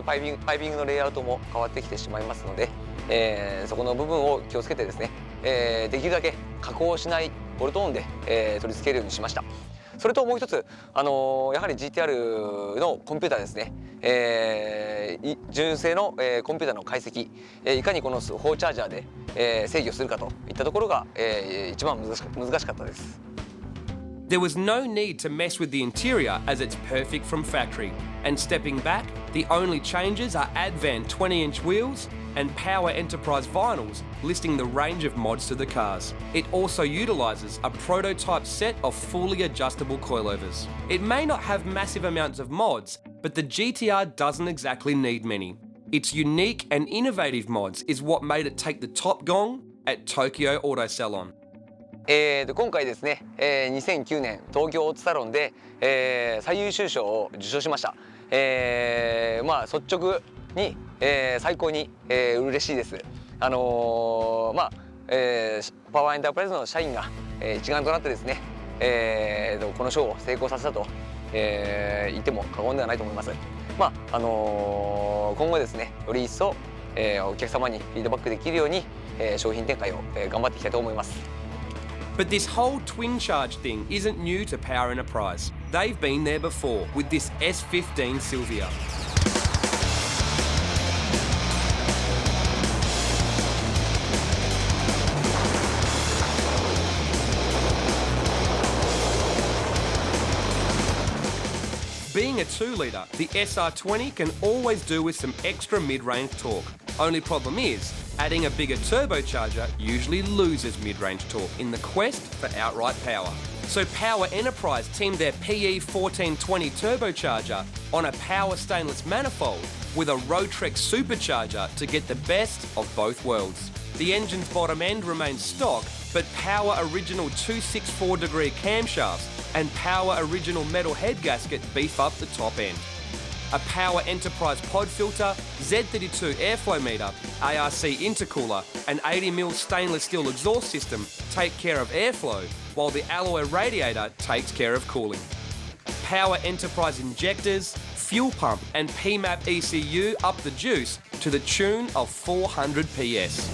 パイピングのレイアウトも変わってきてしまいますので、そこの部分を気をつけてですね、できるだけ加工しないボルトオンで、取り付けるようにしました。それともう一つ、やはり GTR のコンピューターですね、純正の、コンピューターの解析、いかにこの4チャージャーで、制御するかといったところが、一番難しかったです。There was no need to mess with the interior as it's perfect from factory. And stepping back, the only changes are Advan 20-inch wheels and Power Enterprise vinyls listing the range of mods to the cars. It also utilises a prototype set of fully adjustable coilovers. It may not have massive amounts of mods, but the GTR doesn't exactly need many. Its unique and innovative mods is what made it take the top gong at Tokyo Auto Salon. 今回ですね、2009年東京オートサロンで、最優秀賞を受賞しました。率直に、最高に、嬉しいです。パワーエンタープライズの社員が、一丸となってですね、この賞を成功させたと、言っても過言ではないと思います。今後ですね、より一層、お客様にフィードバックできるように、商品展開を、頑張っていきたいと思います。But this whole twin charge thing isn't new to Power Enterprise. They've been there before with this S15 Silvia. Being a 2-litre, the SR20 can always do with some extra mid-range torque. Only problem is, adding a bigger turbocharger usually loses mid-range torque in the quest for outright power. So Power Enterprise teamed their PE1420 turbocharger on a Power stainless manifold with a Rotrex supercharger to get the best of both worlds. The engine's bottom end remains stock, but Power original 264-degree camshafts and Power original metal head gasket beef up the top end. A Power Enterprise pod filter, Z32 airflow meter, ARC intercooler and 80mm stainless steel exhaust system take care of airflow, while the alloy radiator takes care of cooling. Power Enterprise injectors, fuel pump and PMAP ECU up the juice to the tune of 400 PS.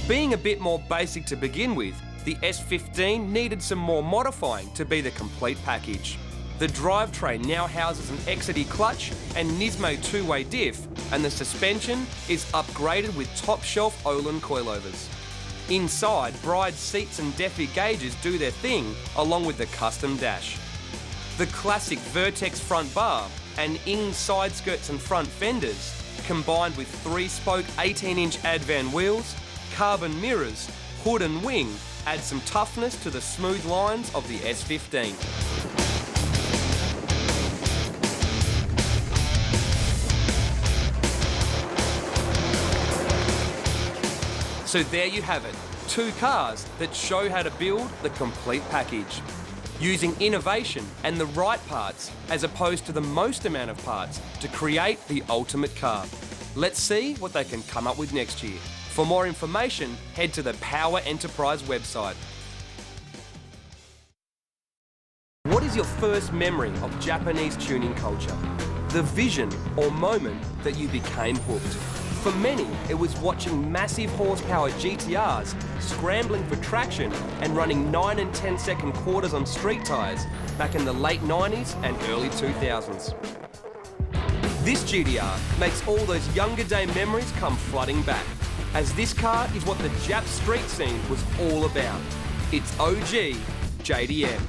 Being a bit more basic to begin with, the S15 needed some more modifying to be the complete package. The drivetrain now houses an Exedy clutch and Nismo two-way diff, and the suspension is upgraded with top-shelf Olin coilovers. Inside, Bride seats and Defi gauges do their thing, along with the custom dash. The classic Vertex front bar and Ing side skirts and front fenders, combined with 3-spoke 18-inch Advan wheels, carbon mirrors, hood and wing, add some toughness to the smooth lines of the S15. So there you have it, two cars that show how to build the complete package. using innovation and the right parts as opposed to the most amount of parts to create the ultimate car. Let's see what they can come up with next year. For more information, head to the Power Enterprise website. What is your first memory of Japanese tuning culture? The vision or moment that you became hooked? For many, it was watching massive horsepower GTRs scrambling for traction and running 9 and 10 second quarters on street tyres back in the late 90s and early 2000s. This GTR makes all those younger day memories come flooding back, as this car is what the Jap street scene was all about. It's OG JDM.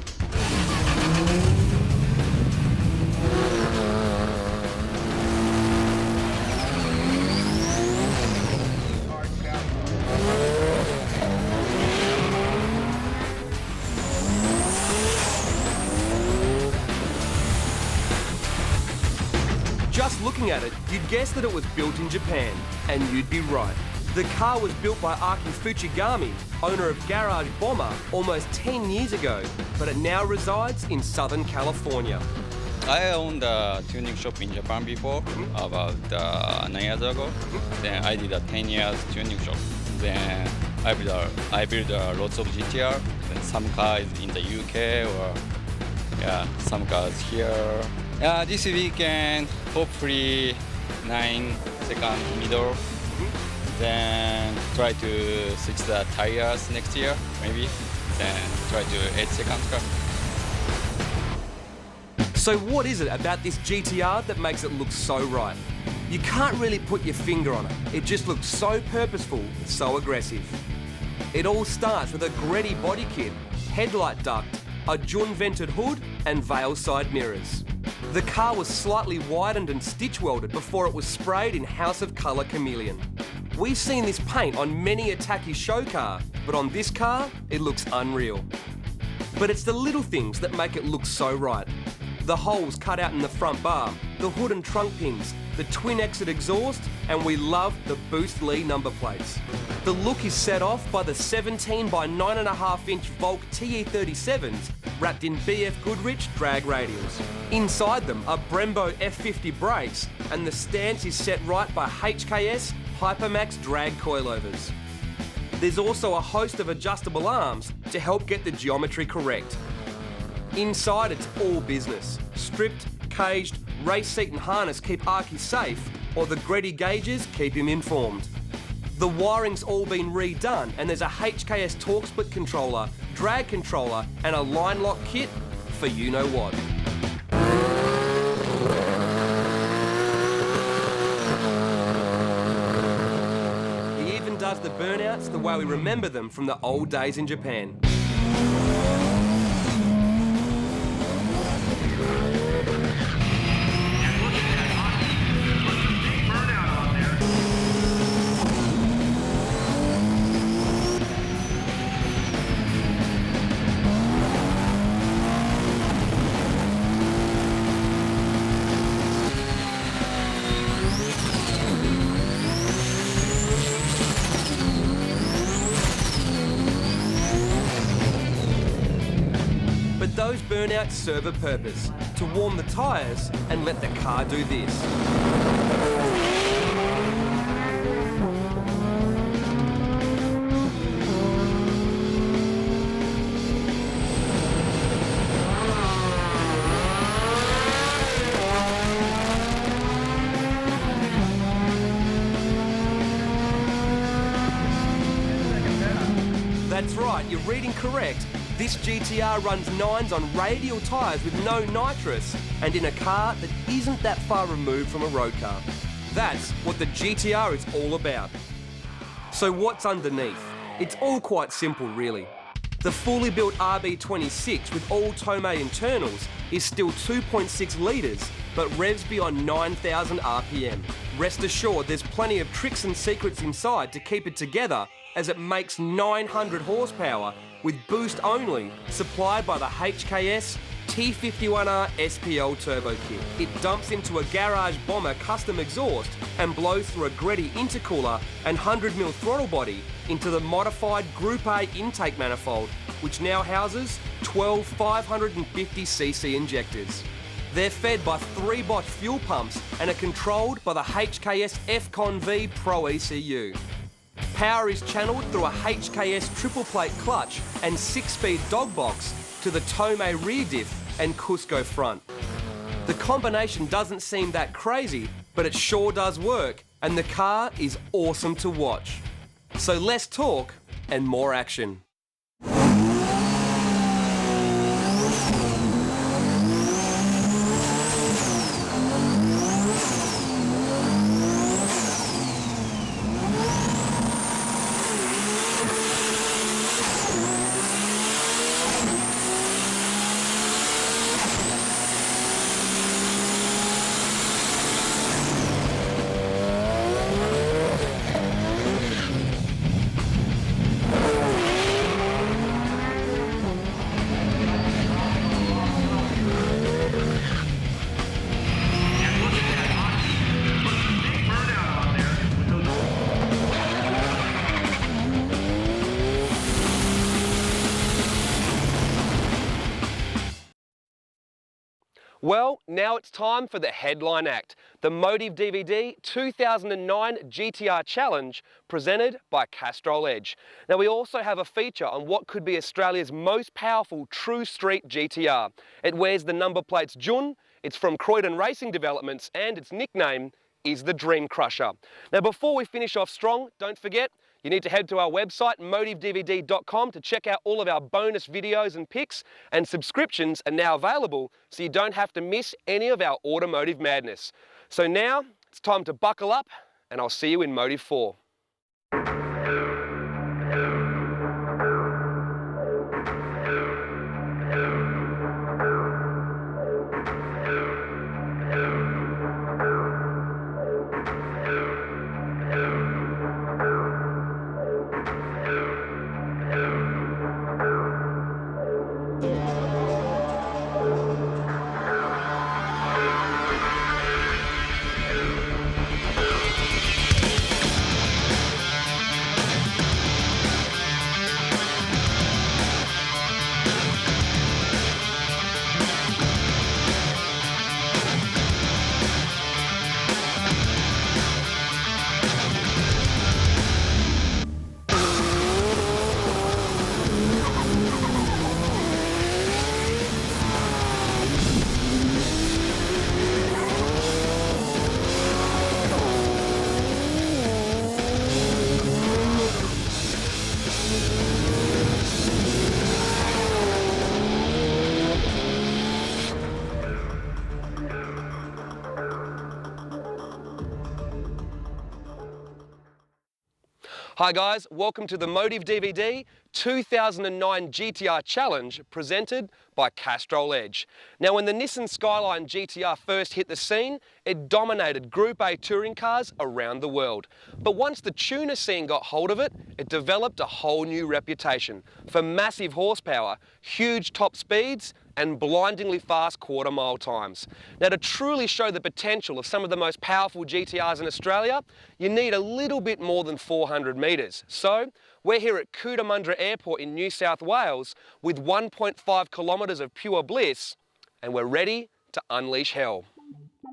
Just looking at it, you'd guess that it was built in Japan, and you'd be right. The car was built by Aki Fujigami, owner of Garage Bomber, almost 10 years ago, but it now resides in Southern California. I owned a tuning shop in Japan before, about 9 years ago. Then I did a 10 years tuning shop. Then I built lots of GTR, and some cars in the UK or some cars here. This weekend, hopefully 9 second middle. Then try to switch the tires next year, maybe. Then try to 8 seconds car. So what is it about this GTR that makes it look so right? You can't really put your finger on it. It just looks so purposeful, so aggressive. It all starts with a Greddy body kit, headlight duct, a Jun-vented hood and veil side mirrors. The car was slightly widened and stitch welded before it was sprayed in House of Colour Chameleon. We've seen this paint on many a tacky show car, but on this car, it looks unreal. But it's the little things that make it look so right. The holes cut out in the front bar, the hood and trunk pins, the twin exit exhaust, and we love the Boost Lee number plates. The look is set off by the 17 by 9.5 inch Volk TE37s wrapped in BF Goodrich drag radials. Inside them are Brembo F50 brakes, and the stance is set right by HKS Hypermax drag coilovers. There's also a host of adjustable arms to help get the geometry correct. Inside it's all business. Stripped, caged, race seat and harness keep Aki safe, or the Greddy gauges keep him informed. The wiring's all been redone, and there's a HKS torque split controller, drag controller and a line lock kit for you know what. He even does the burnouts the way we remember them from the old days in Japan. Those burnouts serve a purpose, to warm the tyres and let the car do this. That's right, you're reading correct. This GTR runs 9s on radial tyres with no nitrous and in a car that isn't that far removed from a road car. That's what the GTR is all about. So what's underneath? It's all quite simple really. The fully built RB26 with all Tomei internals is still 2.6 litres but revs beyond 9,000 RPM. Rest assured there's plenty of tricks and secrets inside to keep it together as it makes 900 horsepower with boost only, supplied by the HKS T51R SPL turbo kit. It dumps into a Garage Bomber custom exhaust and blows through a Greddy intercooler and 100mm throttle body into the modified Group A intake manifold, which now houses 12 550cc injectors. They're fed by 3 Bosch fuel pumps and are controlled by the HKS FCON V Pro ECU. Power is channelled through a HKS triple plate clutch and 6-speed dog box to the Tomei rear diff and Cusco front. The combination doesn't seem that crazy, but it sure does work, and the car is awesome to watch. So less talk and more action. Well, now it's time for the headline act, the Motiv DVD 2009 GTR Challenge presented by Castrol Edge. Now we also have a feature on what could be Australia's most powerful true street GTR. It wears the number plates Jun, it's from Croydon Racing Developments, and its nickname is the Dream Crusher. Now before we finish off strong, don't forget, you need to head to our website, motivdvd.com, to check out all of our bonus videos and pics, and subscriptions are now available so you don't have to miss any of our automotive madness. So now, it's time to buckle up, and I'll see you in Motiv 4. Hi guys, welcome to the Motiv DVD 2009 GTR Challenge presented by Castrol Edge. Now when the Nissan Skyline GTR first hit the scene, it dominated Group A touring cars around the world. But once the tuner scene got hold of it, it developed a whole new reputation for massive horsepower, huge top speeds, and blindingly fast quarter-mile times. Now to truly show the potential of some of the most powerful GTRs in Australia, you need a little bit more than 400 metres. So we're here at Cootamundra Airport in New South Wales with 1.5 kilometres of pure bliss, and we're ready to unleash hell.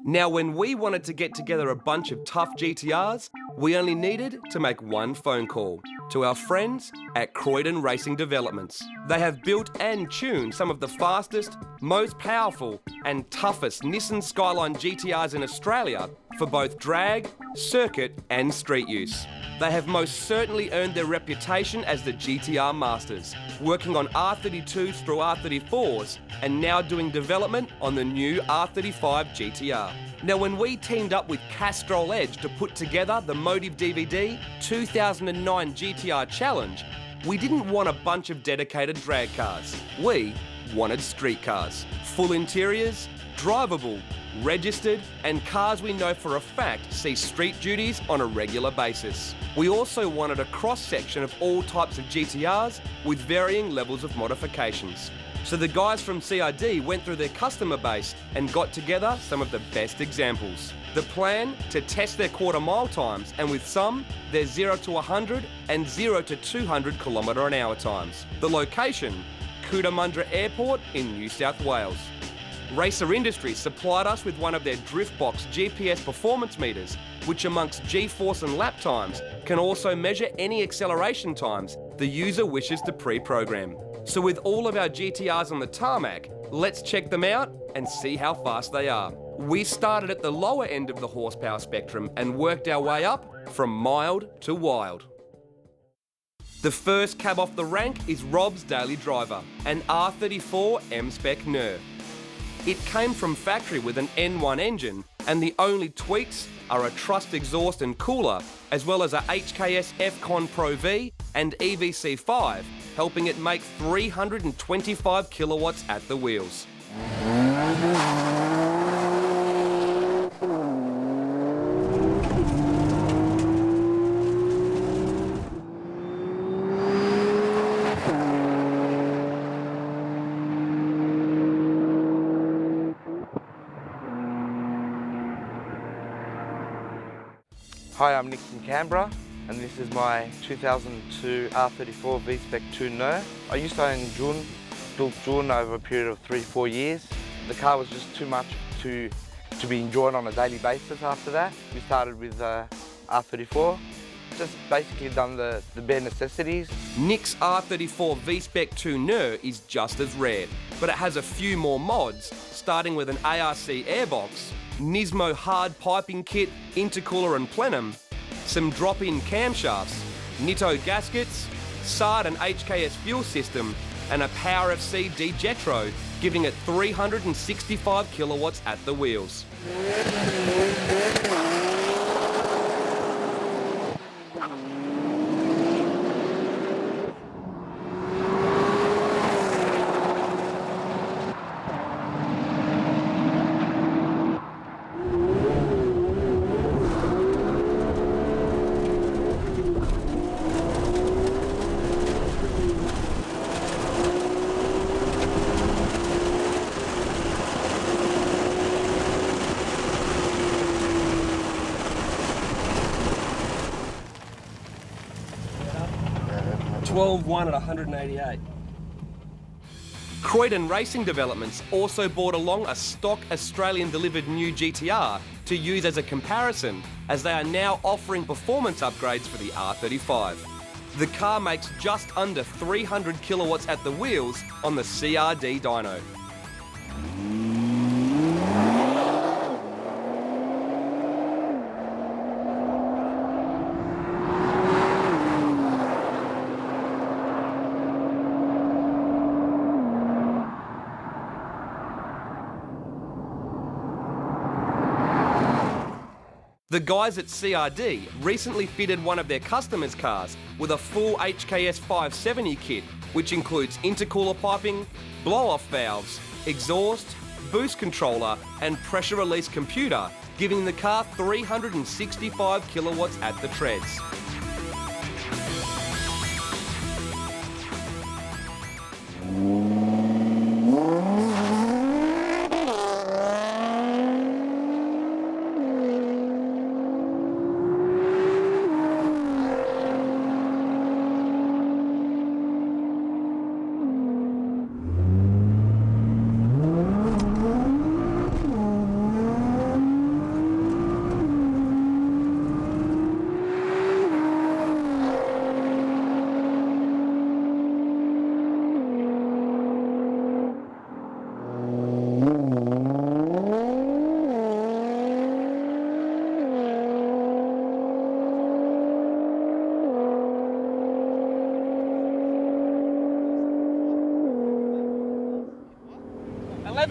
Now when we wanted to get together a bunch of tough GTRs, we only needed to make one phone call to our friends at Croydon Racing Developments. They have built and tuned some of the fastest, most powerful and toughest Nissan Skyline GTRs in Australia for both drag, circuit and street use. They have most certainly earned their reputation as the GTR masters, working on R32s through R34s and now doing development on the new R35 GTR. Now when we teamed up with Castrol Edge to put together the Motiv DVD 2009 GTR Challenge, we didn't want a bunch of dedicated drag cars. We wanted street cars. Full interiors, drivable, registered, and cars we know for a fact see street duties on a regular basis. We also wanted a cross-section of all types of GTRs with varying levels of modifications. So the guys from CID went through their customer base and got together some of the best examples. The plan, to test their quarter-mile times, and with some, their 0 to 100 and 0 to 200 km/h times. The location, Cootamundra Airport in New South Wales. Racer Industries supplied us with one of their DriftBox GPS performance meters, which amongst G-force and lap times, can also measure any acceleration times the user wishes to pre-program. So with all of our GTRs on the tarmac, let's check them out and see how fast they are. We started at the lower end of the horsepower spectrum and worked our way up from mild to wild. The first cab off the rank is Rob's daily driver, an R34 M-Spec NER. It came from factory with an N1 engine, and the only tweaks are a trussed exhaust and cooler, as well as a HKS F-Con Pro V and EVC5, helping it make 325 kilowatts at the wheels. Hi, I'm Nick from Canberra, and this is my 2002 R34 V-Spec 2 NER. I used to own Jun, built Jun over a period of 3-4 years. The car was just too much to be enjoyed on a daily basis after that. We started with R34, just basically done the bare necessities. Nick's R34 V-Spec 2 NER is just as rare, but it has a few more mods, starting with an ARC airbox, Nismo hard piping kit, intercooler and plenum, some drop-in camshafts, Nitto gaskets, SARD and HKS fuel system, and a Power FC D-Jetro, giving it 365 kilowatts at the wheels. One at 188. Croydon Racing Developments also brought along a stock Australian delivered new GTR to use as a comparison, as they are now offering performance upgrades for the R35. The car makes just under 300 kilowatts at the wheels on the CRD dyno. The guys at CRD recently fitted one of their customers' cars with a full HKS 570 kit, which includes intercooler piping, blow-off valves, exhaust, boost controller and pressure release computer, giving the car 365 kilowatts at the treads.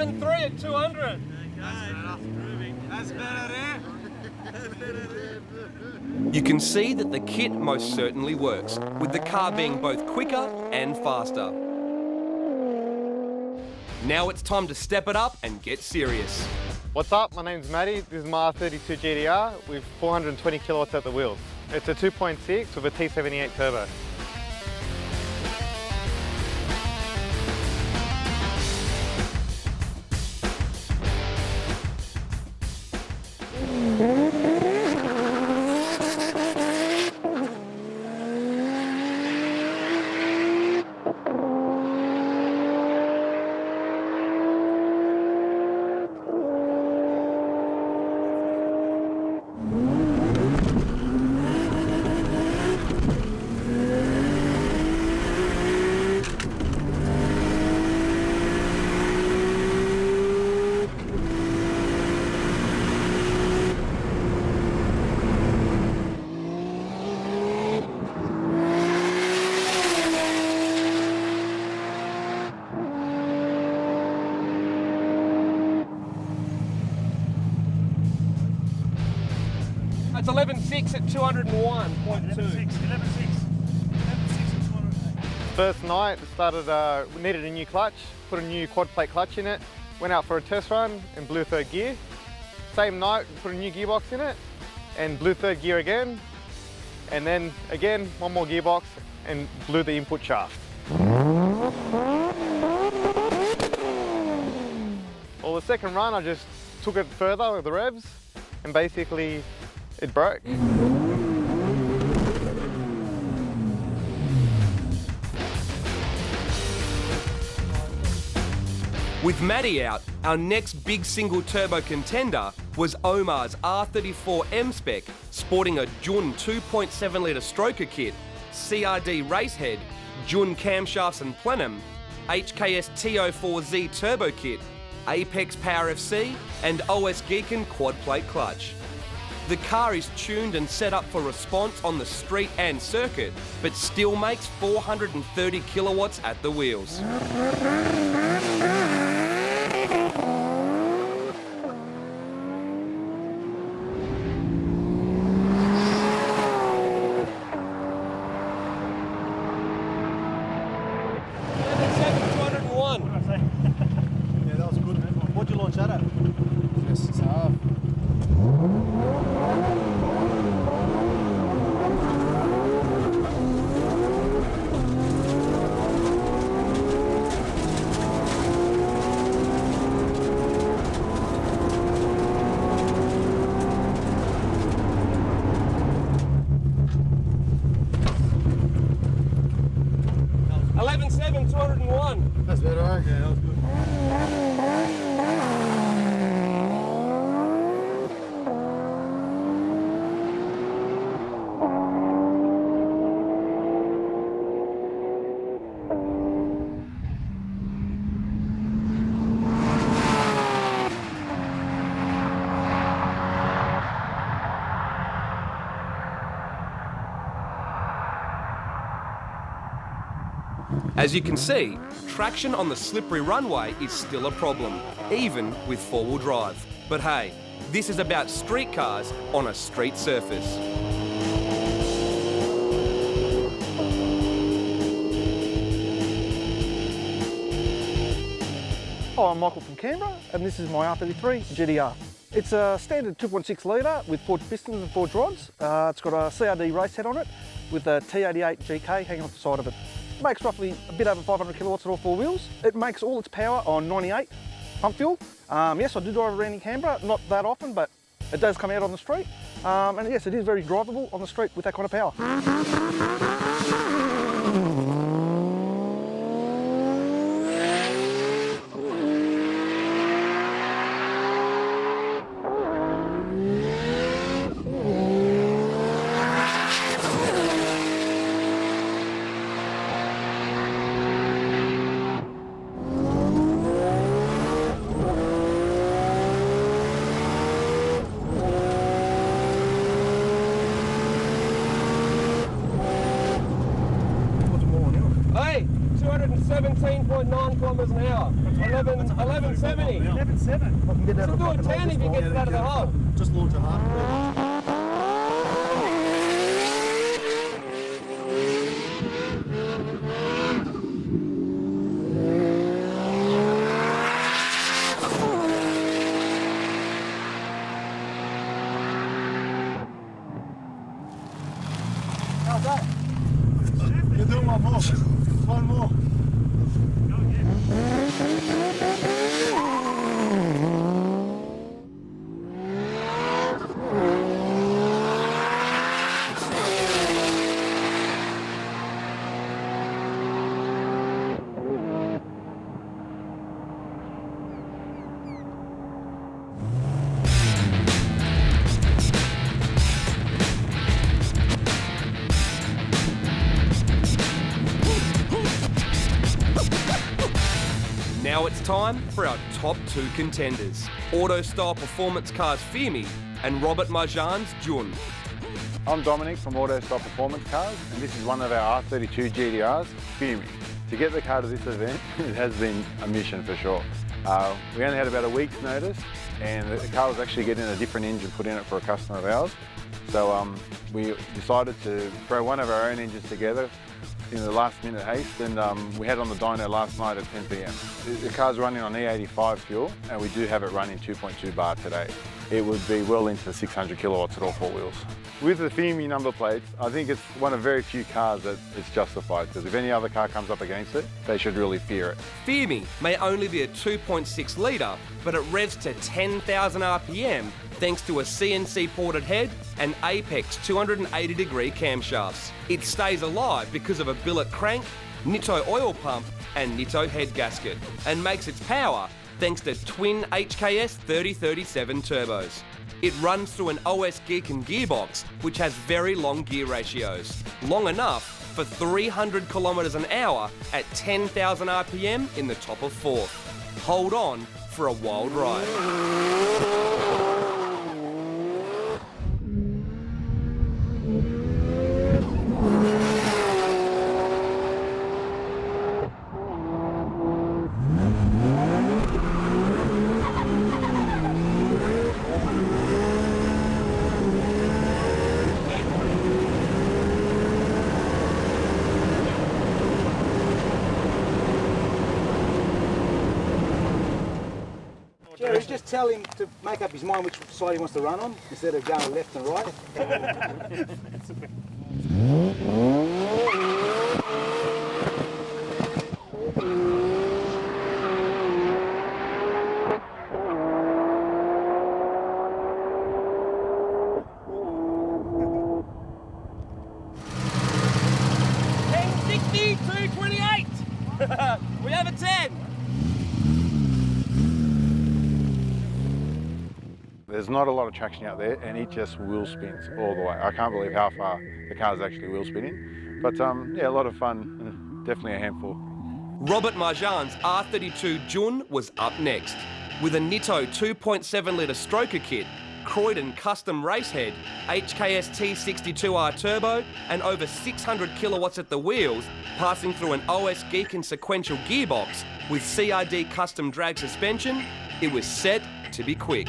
.3 at 200. That's better there. You can see that the kit most certainly works, with the car being both quicker and faster. Now it's time to step it up and get serious. What's up? My name's Matty. This is my R32 GTR with 420 kilowatts at the wheels. It's a 2.6 with a T78 turbo. It's 11.6 at 201.2. First night, we needed a new clutch, put a new quad plate clutch in it, went out for a test run and blew third gear. Same night, put a new gearbox in it and blew third gear again. And then again, one more gearbox and blew the input shaft. Well, the second run, I just took it further with the revs and basically it broke. With Matty out, our next big single turbo contender was Omar's R34 M-Spec, sporting a Jun 2.7 litre stroker kit, CRD race head, Jun camshafts and plenum, HKS T04Z turbo kit, Apex Power FC and OS Geekin quad plate clutch. The car is tuned and set up for response on the street and circuit, but still makes 430 kilowatts at the wheels. That's better, okay, that was good. As you can see, traction on the slippery runway is still a problem, even with four-wheel drive. But hey, this is about street cars on a street surface. Hi, I'm Michael from Canberra, and this is my R33 GTR. It's a standard 2.6 litre with forged pistons and forged rods. It's got a CRD race head on it with a T88 GK hanging off the side of it. It makes roughly a bit over 500 kilowatts at all four wheels. It makes all its power on 98 pump fuel. Yes, I do drive around in Canberra, not that often, but it does come out on the street. And yes, it is very drivable on the street with that kind of power. Hey, 217.9 kilometres an hour. 1170. 11.7. I can get that. So do a 10 if you get it out of the hole. Just launch a half. How's that? You're doing one more. One more. Now it's time for our top two contenders, Auto Style Performance Cars Fiume and Robert Marjan's Jun. I'm Dominic from Auto Style Performance Cars, and this is one of our R32 GTRs, Fiume. To get the car to this event, it has been a mission for sure. We only had about a week's notice, and the car was actually getting a different engine put in it for a customer of ours. So we decided to throw one of our own engines together in the last minute haste, and we had on the dyno last night at 10 p.m. The car's running on E85 fuel, and we do have it running 2.2 bar today. It would be well into 600 kilowatts at all four wheels. With the FIMI number plates, I think it's one of very few cars that it's justified, because if any other car comes up against it, they should really fear it. FIMI may only be a 2.6 litre, but it revs to 10,000 RPM thanks to a CNC ported head and Apex 280-degree camshafts. It stays alive because of a billet crank, Nitto oil pump and Nitto head gasket, and makes its power thanks to twin HKS 3037 turbos. It runs through an OS Geekin gearbox, which has very long gear ratios, long enough for 300 kilometres an hour at 10,000 RPM in the top of fourth. Hold on for a wild ride. Jerry, just tell him to make up his mind which side he wants to run on, instead of going left and right. We have a 10. There's not a lot of traction out there, and it just wheel spins all the way. I can't believe how far the car's actually wheel spinning. But yeah, a lot of fun, definitely a handful. Robert Marjan's R32 Jun was up next. With a Nitto 2.7 litre stroker kit, Croydon custom race head, HKS T62R turbo, and over 600 kilowatts at the wheels, passing through an OS Geekin sequential gearbox with CRD custom drag suspension, it was set to be quick.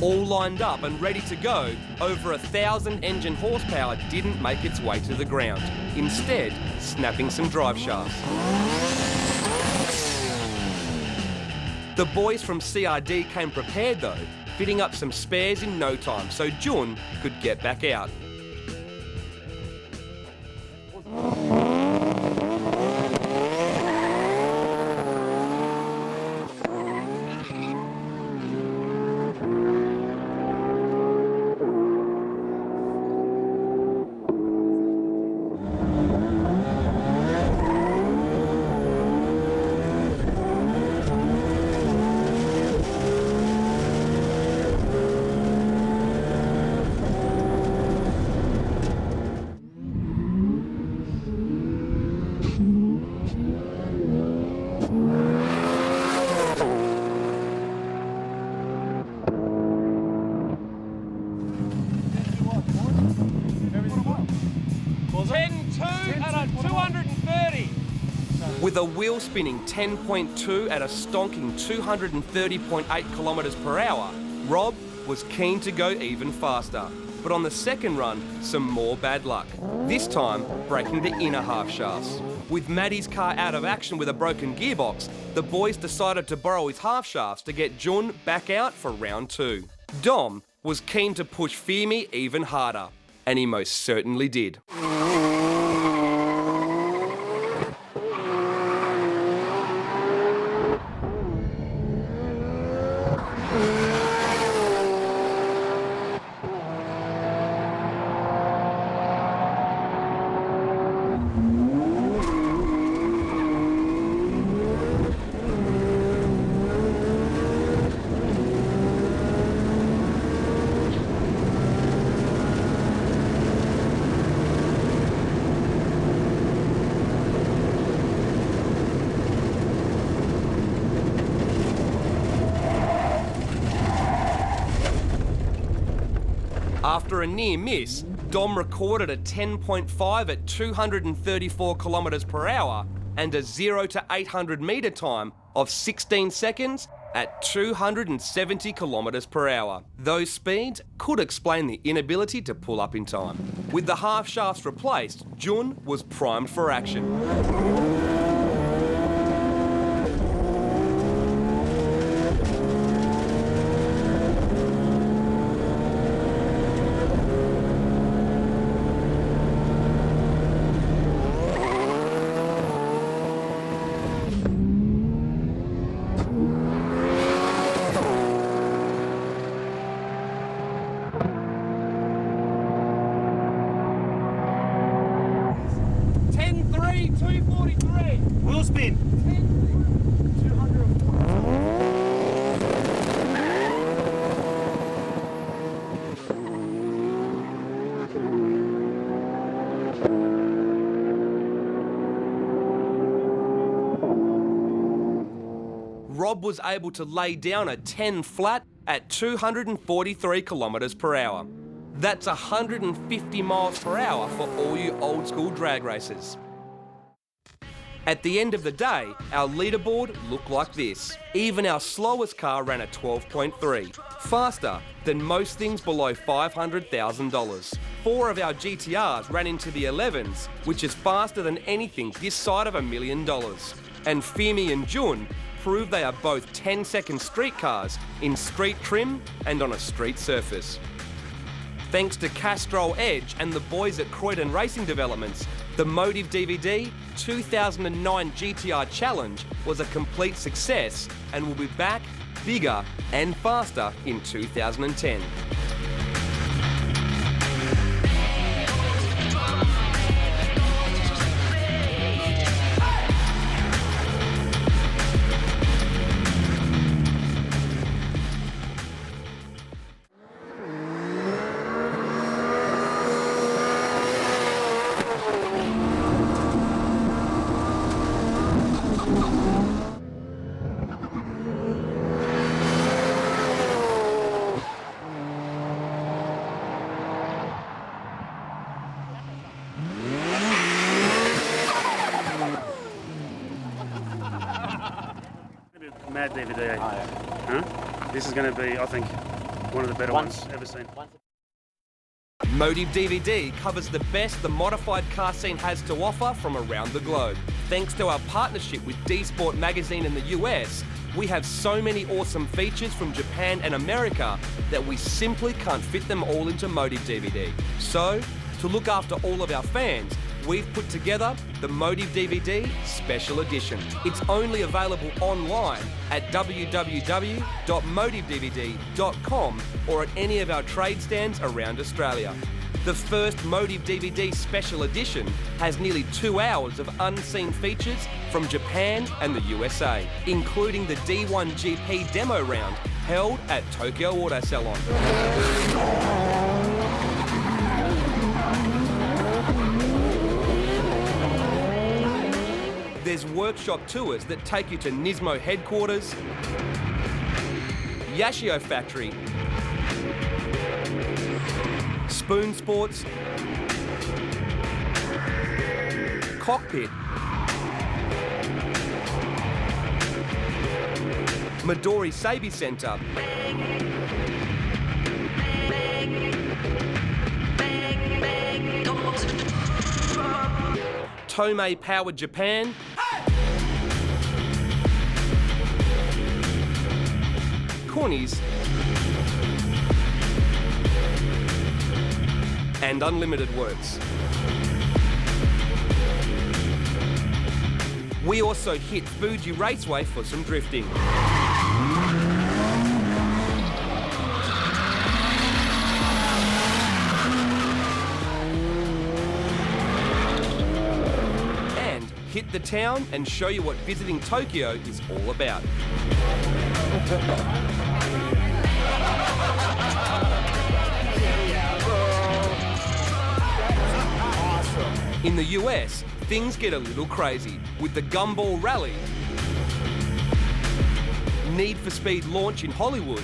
All lined up and ready to go, over 1,000 engine horsepower didn't make its way to the ground, instead snapping some drive shafts. The boys from CRD came prepared though, fitting up some spares in no time so Jun could get back out. With a wheel spinning 10.2 at a stonking 230.8 kilometres per hour, Rob was keen to go even faster. But on the second run, some more bad luck. This time, breaking the inner half shafts. With Maddie's car out of action with a broken gearbox, the boys decided to borrow his half shafts to get Jun back out for round two. Dom was keen to push FIMI even harder, and he most certainly did. After a near miss, Dom recorded a 10.5 at 234 kilometres per hour and a 0 to 800 metre time of 16 seconds at 270 kilometres per hour. Those speeds could explain the inability to pull up in time. With the half shafts replaced, Jun was primed for action. Wheel spin. Rob was able to lay down a 10 flat at 243 kilometres per hour. That's 150 miles per hour for all you old school drag racers. At the end of the day, our leaderboard looked like this. Even our slowest car ran at 12.3, faster than most things below $500,000. 4 of our GTRs ran into the 11s, which is faster than anything this side of $1 million. And Fimi and Jun proved they are both 10-second street cars in street trim and on a street surface. Thanks to Castrol Edge and the boys at Croydon Racing Developments, the Motiv DVD 2009 GTR Challenge was a complete success and will be back bigger and faster in 2010. Mad DVD. Oh, yeah. Huh? This is going to be, I think, one of the better ones ever seen. Motiv DVD covers the best the modified car scene has to offer from around the globe. Thanks to our partnership with D-Sport magazine in the US, we have so many awesome features from Japan and America that we simply can't fit them all into Motiv DVD. So, to look after all of our fans, we've put together the Motiv DVD Special Edition. It's only available online at www.motivdvd.com or at any of our trade stands around Australia. The first Motiv DVD Special Edition has nearly 2 hours of unseen features from Japan and the USA, including the D1 GP demo round held at Tokyo Auto Salon. There's workshop tours that take you to Nismo headquarters, Yashio factory, Spoon Sports, Cockpit, Midori Seibi Centre, Tomei Powered Japan, Cornies, and Unlimited Works. We also hit Fuji Raceway for some drifting. And hit the town and show you what visiting Tokyo is all about. In the US, things get a little crazy with the Gumball Rally, Need for Speed launch in Hollywood,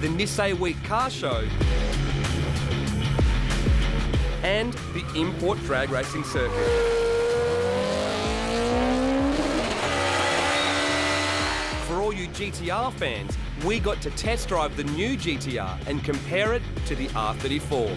the Nisei Week Car Show, and the import drag racing circuit. For all you GTR fans, we got to test drive the new GTR and compare it to the R34.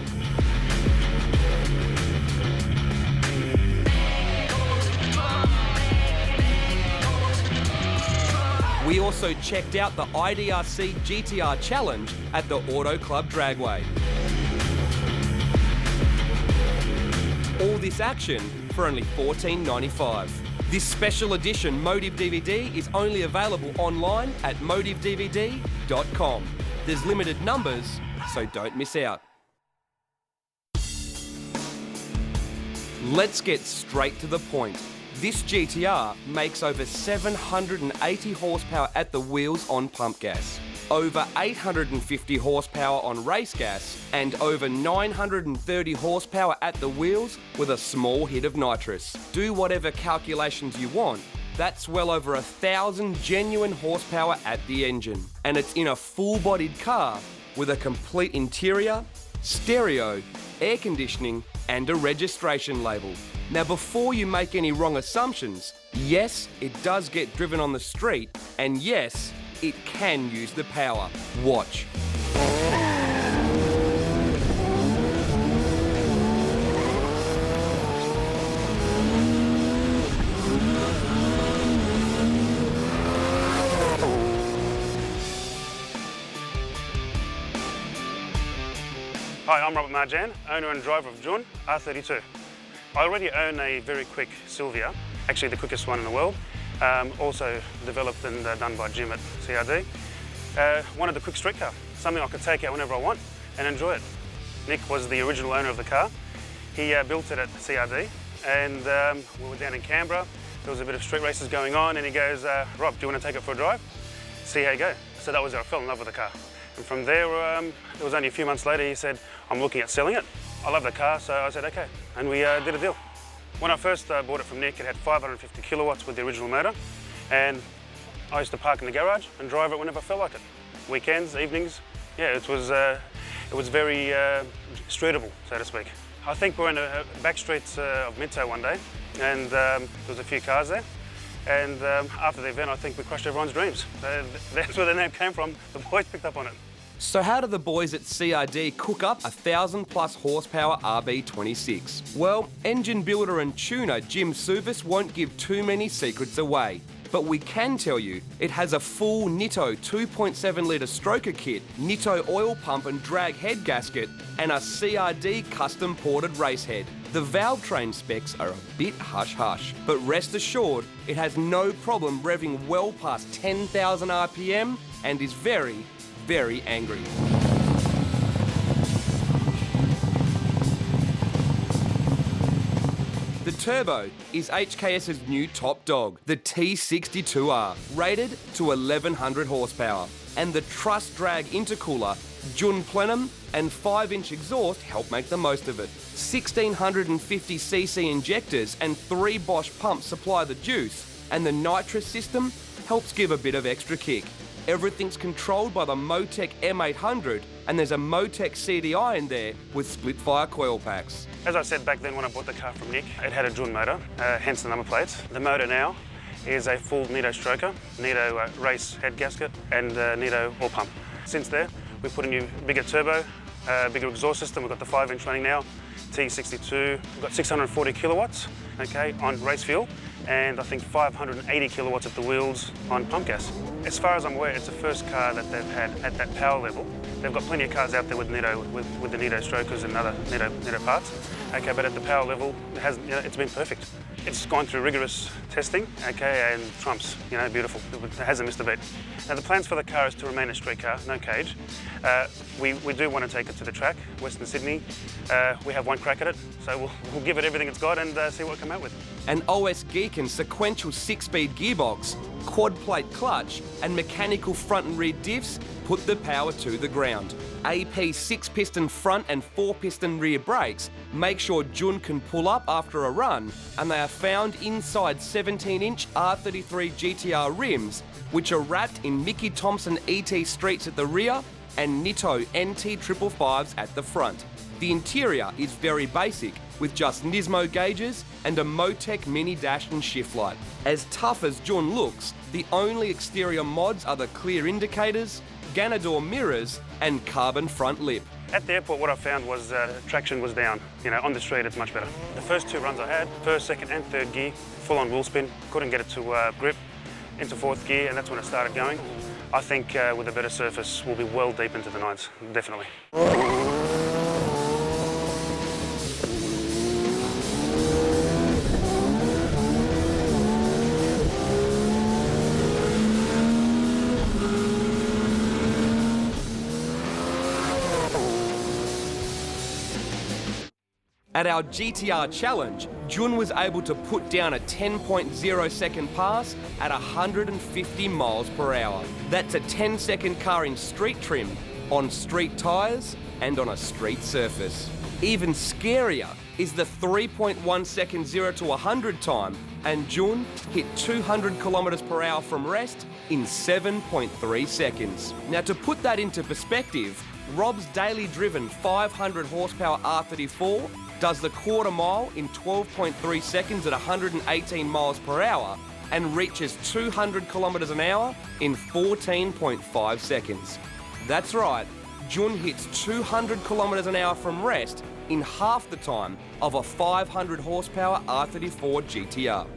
We also checked out the IDRC GTR Challenge at the Auto Club Dragway. All this action for only $14.95. This special edition Motive DVD is only available online at motivedvd.com. There's limited numbers, so don't miss out. Let's get straight to the point. This GTR makes over 780 horsepower at the wheels on pump gas, over 850 horsepower on race gas, and over 930 horsepower at the wheels with a small hit of nitrous. Do whatever calculations you want, that's well over 1,000 genuine horsepower at the engine. And it's in a full-bodied car with a complete interior, stereo, air conditioning, and a registration label. Now, before you make any wrong assumptions, yes, it does get driven on the street, and yes, it can use the power. Watch. Hi, I'm Robert Marjan, owner and driver of Jun R32. I already own a very quick Silvia, actually the quickest one in the world, also developed and done by Jim at CRD. Wanted the quick street car, something I could take out whenever I want and enjoy it. Nick was the original owner of the car. He built it at CRD, and we were down in Canberra. There was a bit of street races going on, and he goes, Rob, do you want to take it for a drive? See how you go. So that was how I fell in love with the car. And from there, it was only a few months later, he said, I'm looking at selling it. I love the car, so I said, okay. And we did a deal. When I first bought it from Nick, it had 550 kilowatts with the original motor. And I used to park in the garage and drive it whenever I felt like it. Weekends, evenings, yeah, it was very streetable, so to speak. I think we're in the back streets of Minto one day, and there was a few cars there. And after the event, I think we crushed everyone's dreams. So that's where the name came from. The boys picked up on it. So how do the boys at CRD cook up a 1,000+ horsepower RB26? Well, engine builder and tuner Jim Suvis won't give too many secrets away. But we can tell you it has a full Nitto 2.7 litre stroker kit, Nitto oil pump and drag head gasket, and a CRD custom ported race head. The valve train specs are a bit hush-hush, but rest assured it has no problem revving well past 10,000 RPM and is very, very angry. The turbo is HKS's new top dog, the T62R, rated to 1,100 horsepower. And the truss drag intercooler, Jun Plenum, and 5-inch exhaust help make the most of it. 1,650cc injectors and 3 Bosch pumps supply the juice, and the nitrous system helps give a bit of extra kick. Everything's controlled by the Motec M800, and there's a Motec CDI in there with split-fire coil packs. As I said back then when I bought the car from Nick, it had a Jun motor, hence the number plates. The motor now is a full Nitto stroker, Nitto race head gasket, and Nitto oil pump. Since there, we put a new bigger turbo, bigger exhaust system. We've got the 5-inch running now, T62. We've got 640 kilowatts, okay, on race fuel, and I think 580 kilowatts at the wheels on pump gas. As far as I'm aware, it's the first car that they've had at that power level. They've got plenty of cars out there with Nitto, with the Nitto strokers and other Nitto parts. Okay, but at the power level, it's been perfect. It's gone through rigorous testing, okay, and trumps, beautiful. It hasn't missed a beat. Now the plans for the car is to remain a street car, no cage. We do want to take it to the track, Western Sydney. We have one crack at it, so we'll give it everything it's got and see what we come out with. An OS Geekin sequential 6-speed gearbox, quad plate clutch, and mechanical front and rear diffs put the power to the ground. AP 6-piston front and 4-piston rear brakes make sure Jun can pull up after a run, and they are found inside 17-inch R33 GTR rims, which are wrapped in Mickey Thompson ET streets at the rear and Nitto NT 555s at the front. The interior is very basic, with just Nismo gauges and a Motec mini dash and shift light. As tough as Jun looks, the only exterior mods are the clear indicators, Ganador mirrors and carbon front lip. At the airport, what I found was traction was down. On the street it's much better. The first two runs I had, first, second and third gear, full on wheel spin, couldn't get it to grip, into fourth gear, and that's when it started going. I think with a better surface we'll be well deep into the nines, definitely. At our GTR challenge, Jun was able to put down a 10.0 second pass at 150 miles per hour. That's a 10-second car in street trim, on street tyres and on a street surface. Even scarier is the 3.1 second 0 to 100 time, and Jun hit 200 kilometres per hour from rest in 7.3 seconds. Now, to put that into perspective, Rob's daily driven 500 horsepower R34 does the quarter mile in 12.3 seconds at 118 miles per hour and reaches 200 kilometres an hour in 14.5 seconds. That's right, Jun hits 200 kilometres an hour from rest in half the time of a 500 horsepower R34 GTR.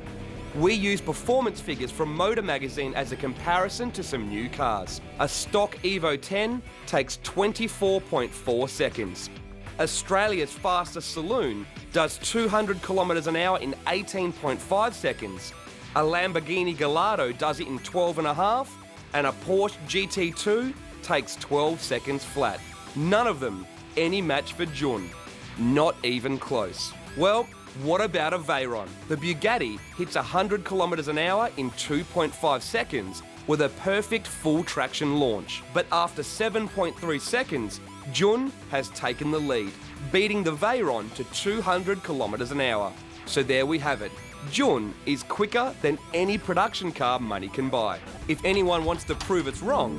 We use performance figures from Motor Magazine as a comparison to some new cars. A stock Evo 10 takes 24.4 seconds. Australia's fastest saloon does 200 kilometres an hour in 18.5 seconds. A Lamborghini Gallardo does it in 12.5, and a Porsche GT2 takes 12 seconds flat. None of them any match for Jun. Not even close. Well, what about a Veyron? The Bugatti hits 100 kilometres an hour in 2.5 seconds with a perfect full traction launch. But after 7.3 seconds, Jun has taken the lead, beating the Veyron to 200 kilometres an hour. So there we have it. Jun is quicker than any production car money can buy. If anyone wants to prove it's wrong,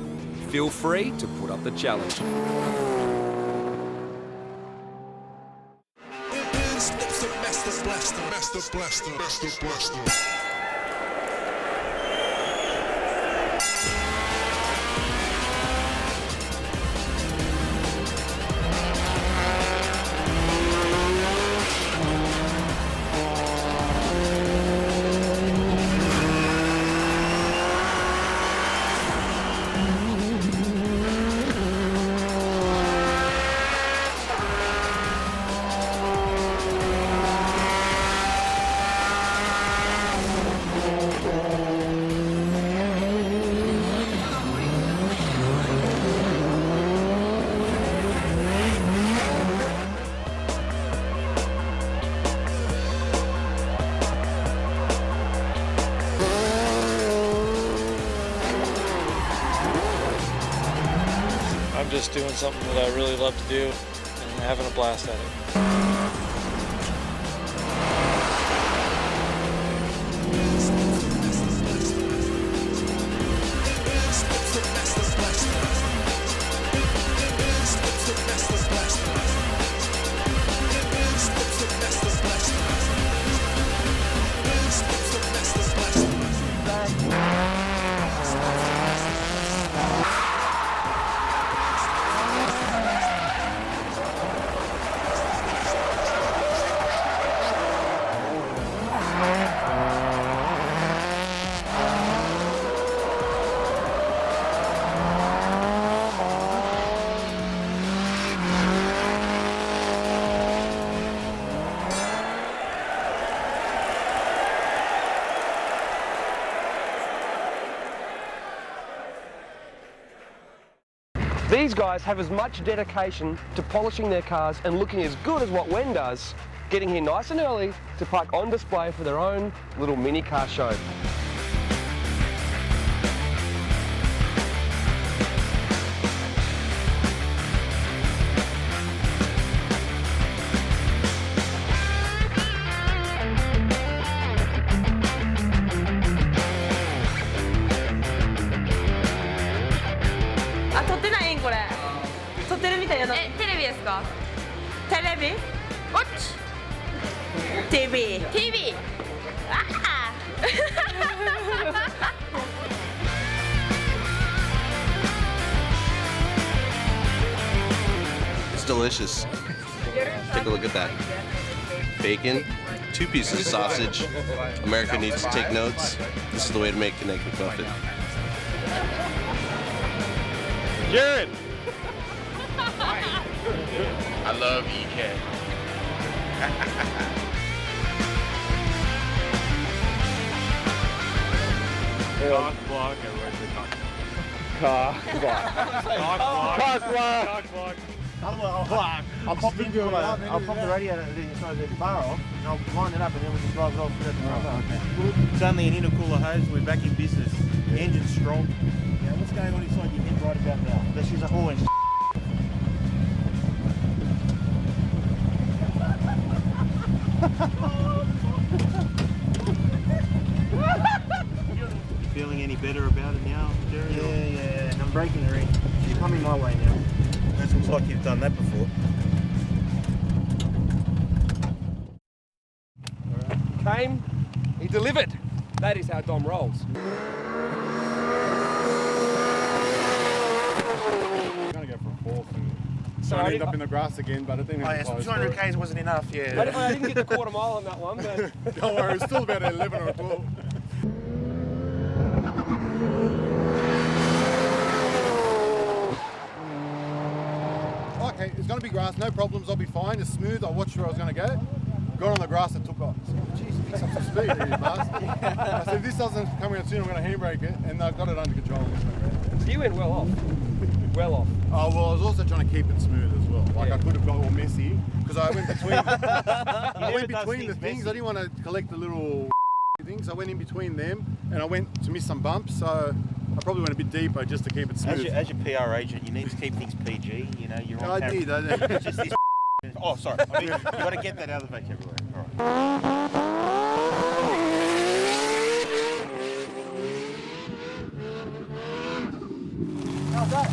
feel free to put up the challenge. I'm just doing something that I really love to do and having a blast at it. These guys have as much dedication to polishing their cars and looking as good as what Wen does, getting here nice and early to park on display for their own little mini car show. 見たよな。テレビですか？テレビ？ Watch TV。 TV。あIt's delicious. Take a look at that. Bacon, 2 pieces of sausage. America needs to take notes. This is the way to make an egg McMuffin. Jared! I love EK. Cock block, everybody say cock. Cock block. Cock block. Cock block. I'll pop the radio inside the bar off, and I'll line it up, and then we can drive it off. It's only an intercooler hose. We're back in business. The engine's strong. Yeah, what's going on inside your head right about now? This is a whole inch. Feeling any better about it now, Jerry? Yeah. I'm breaking the ring. You're coming my way now. That looks like you've done that before. Came, he delivered. That is how Dom rolls. I'm going to go for a fourth and try and end up in the grass again, but I think Oh, yes, 200 k's wasn't enough, yeah. I didn't get the quarter mile on that one, but... Don't worry, it's still about 11 or 12. Okay, it's going to be grass, no problems, I'll be fine, it's smooth, I watched where I was going to go. Got on the grass and took off. I said, geez, you picked up some speed, you bastard. I said, if this doesn't come around soon, I'm going to handbrake it, and I got it under control. So you went well off. Well off. Oh, well, I was also trying to keep it smooth as well. Like, I could have got all messy, because I went between, the things. I didn't want to collect the little things. I went in between them, and I went to miss some bumps, so I probably went a bit deeper just to keep it smooth. As your PR agent, you need to keep things PG, you know, you're on I did. It's just this oh, sorry. I mean, you've got to get that out of the vocabulary. All right. How's that?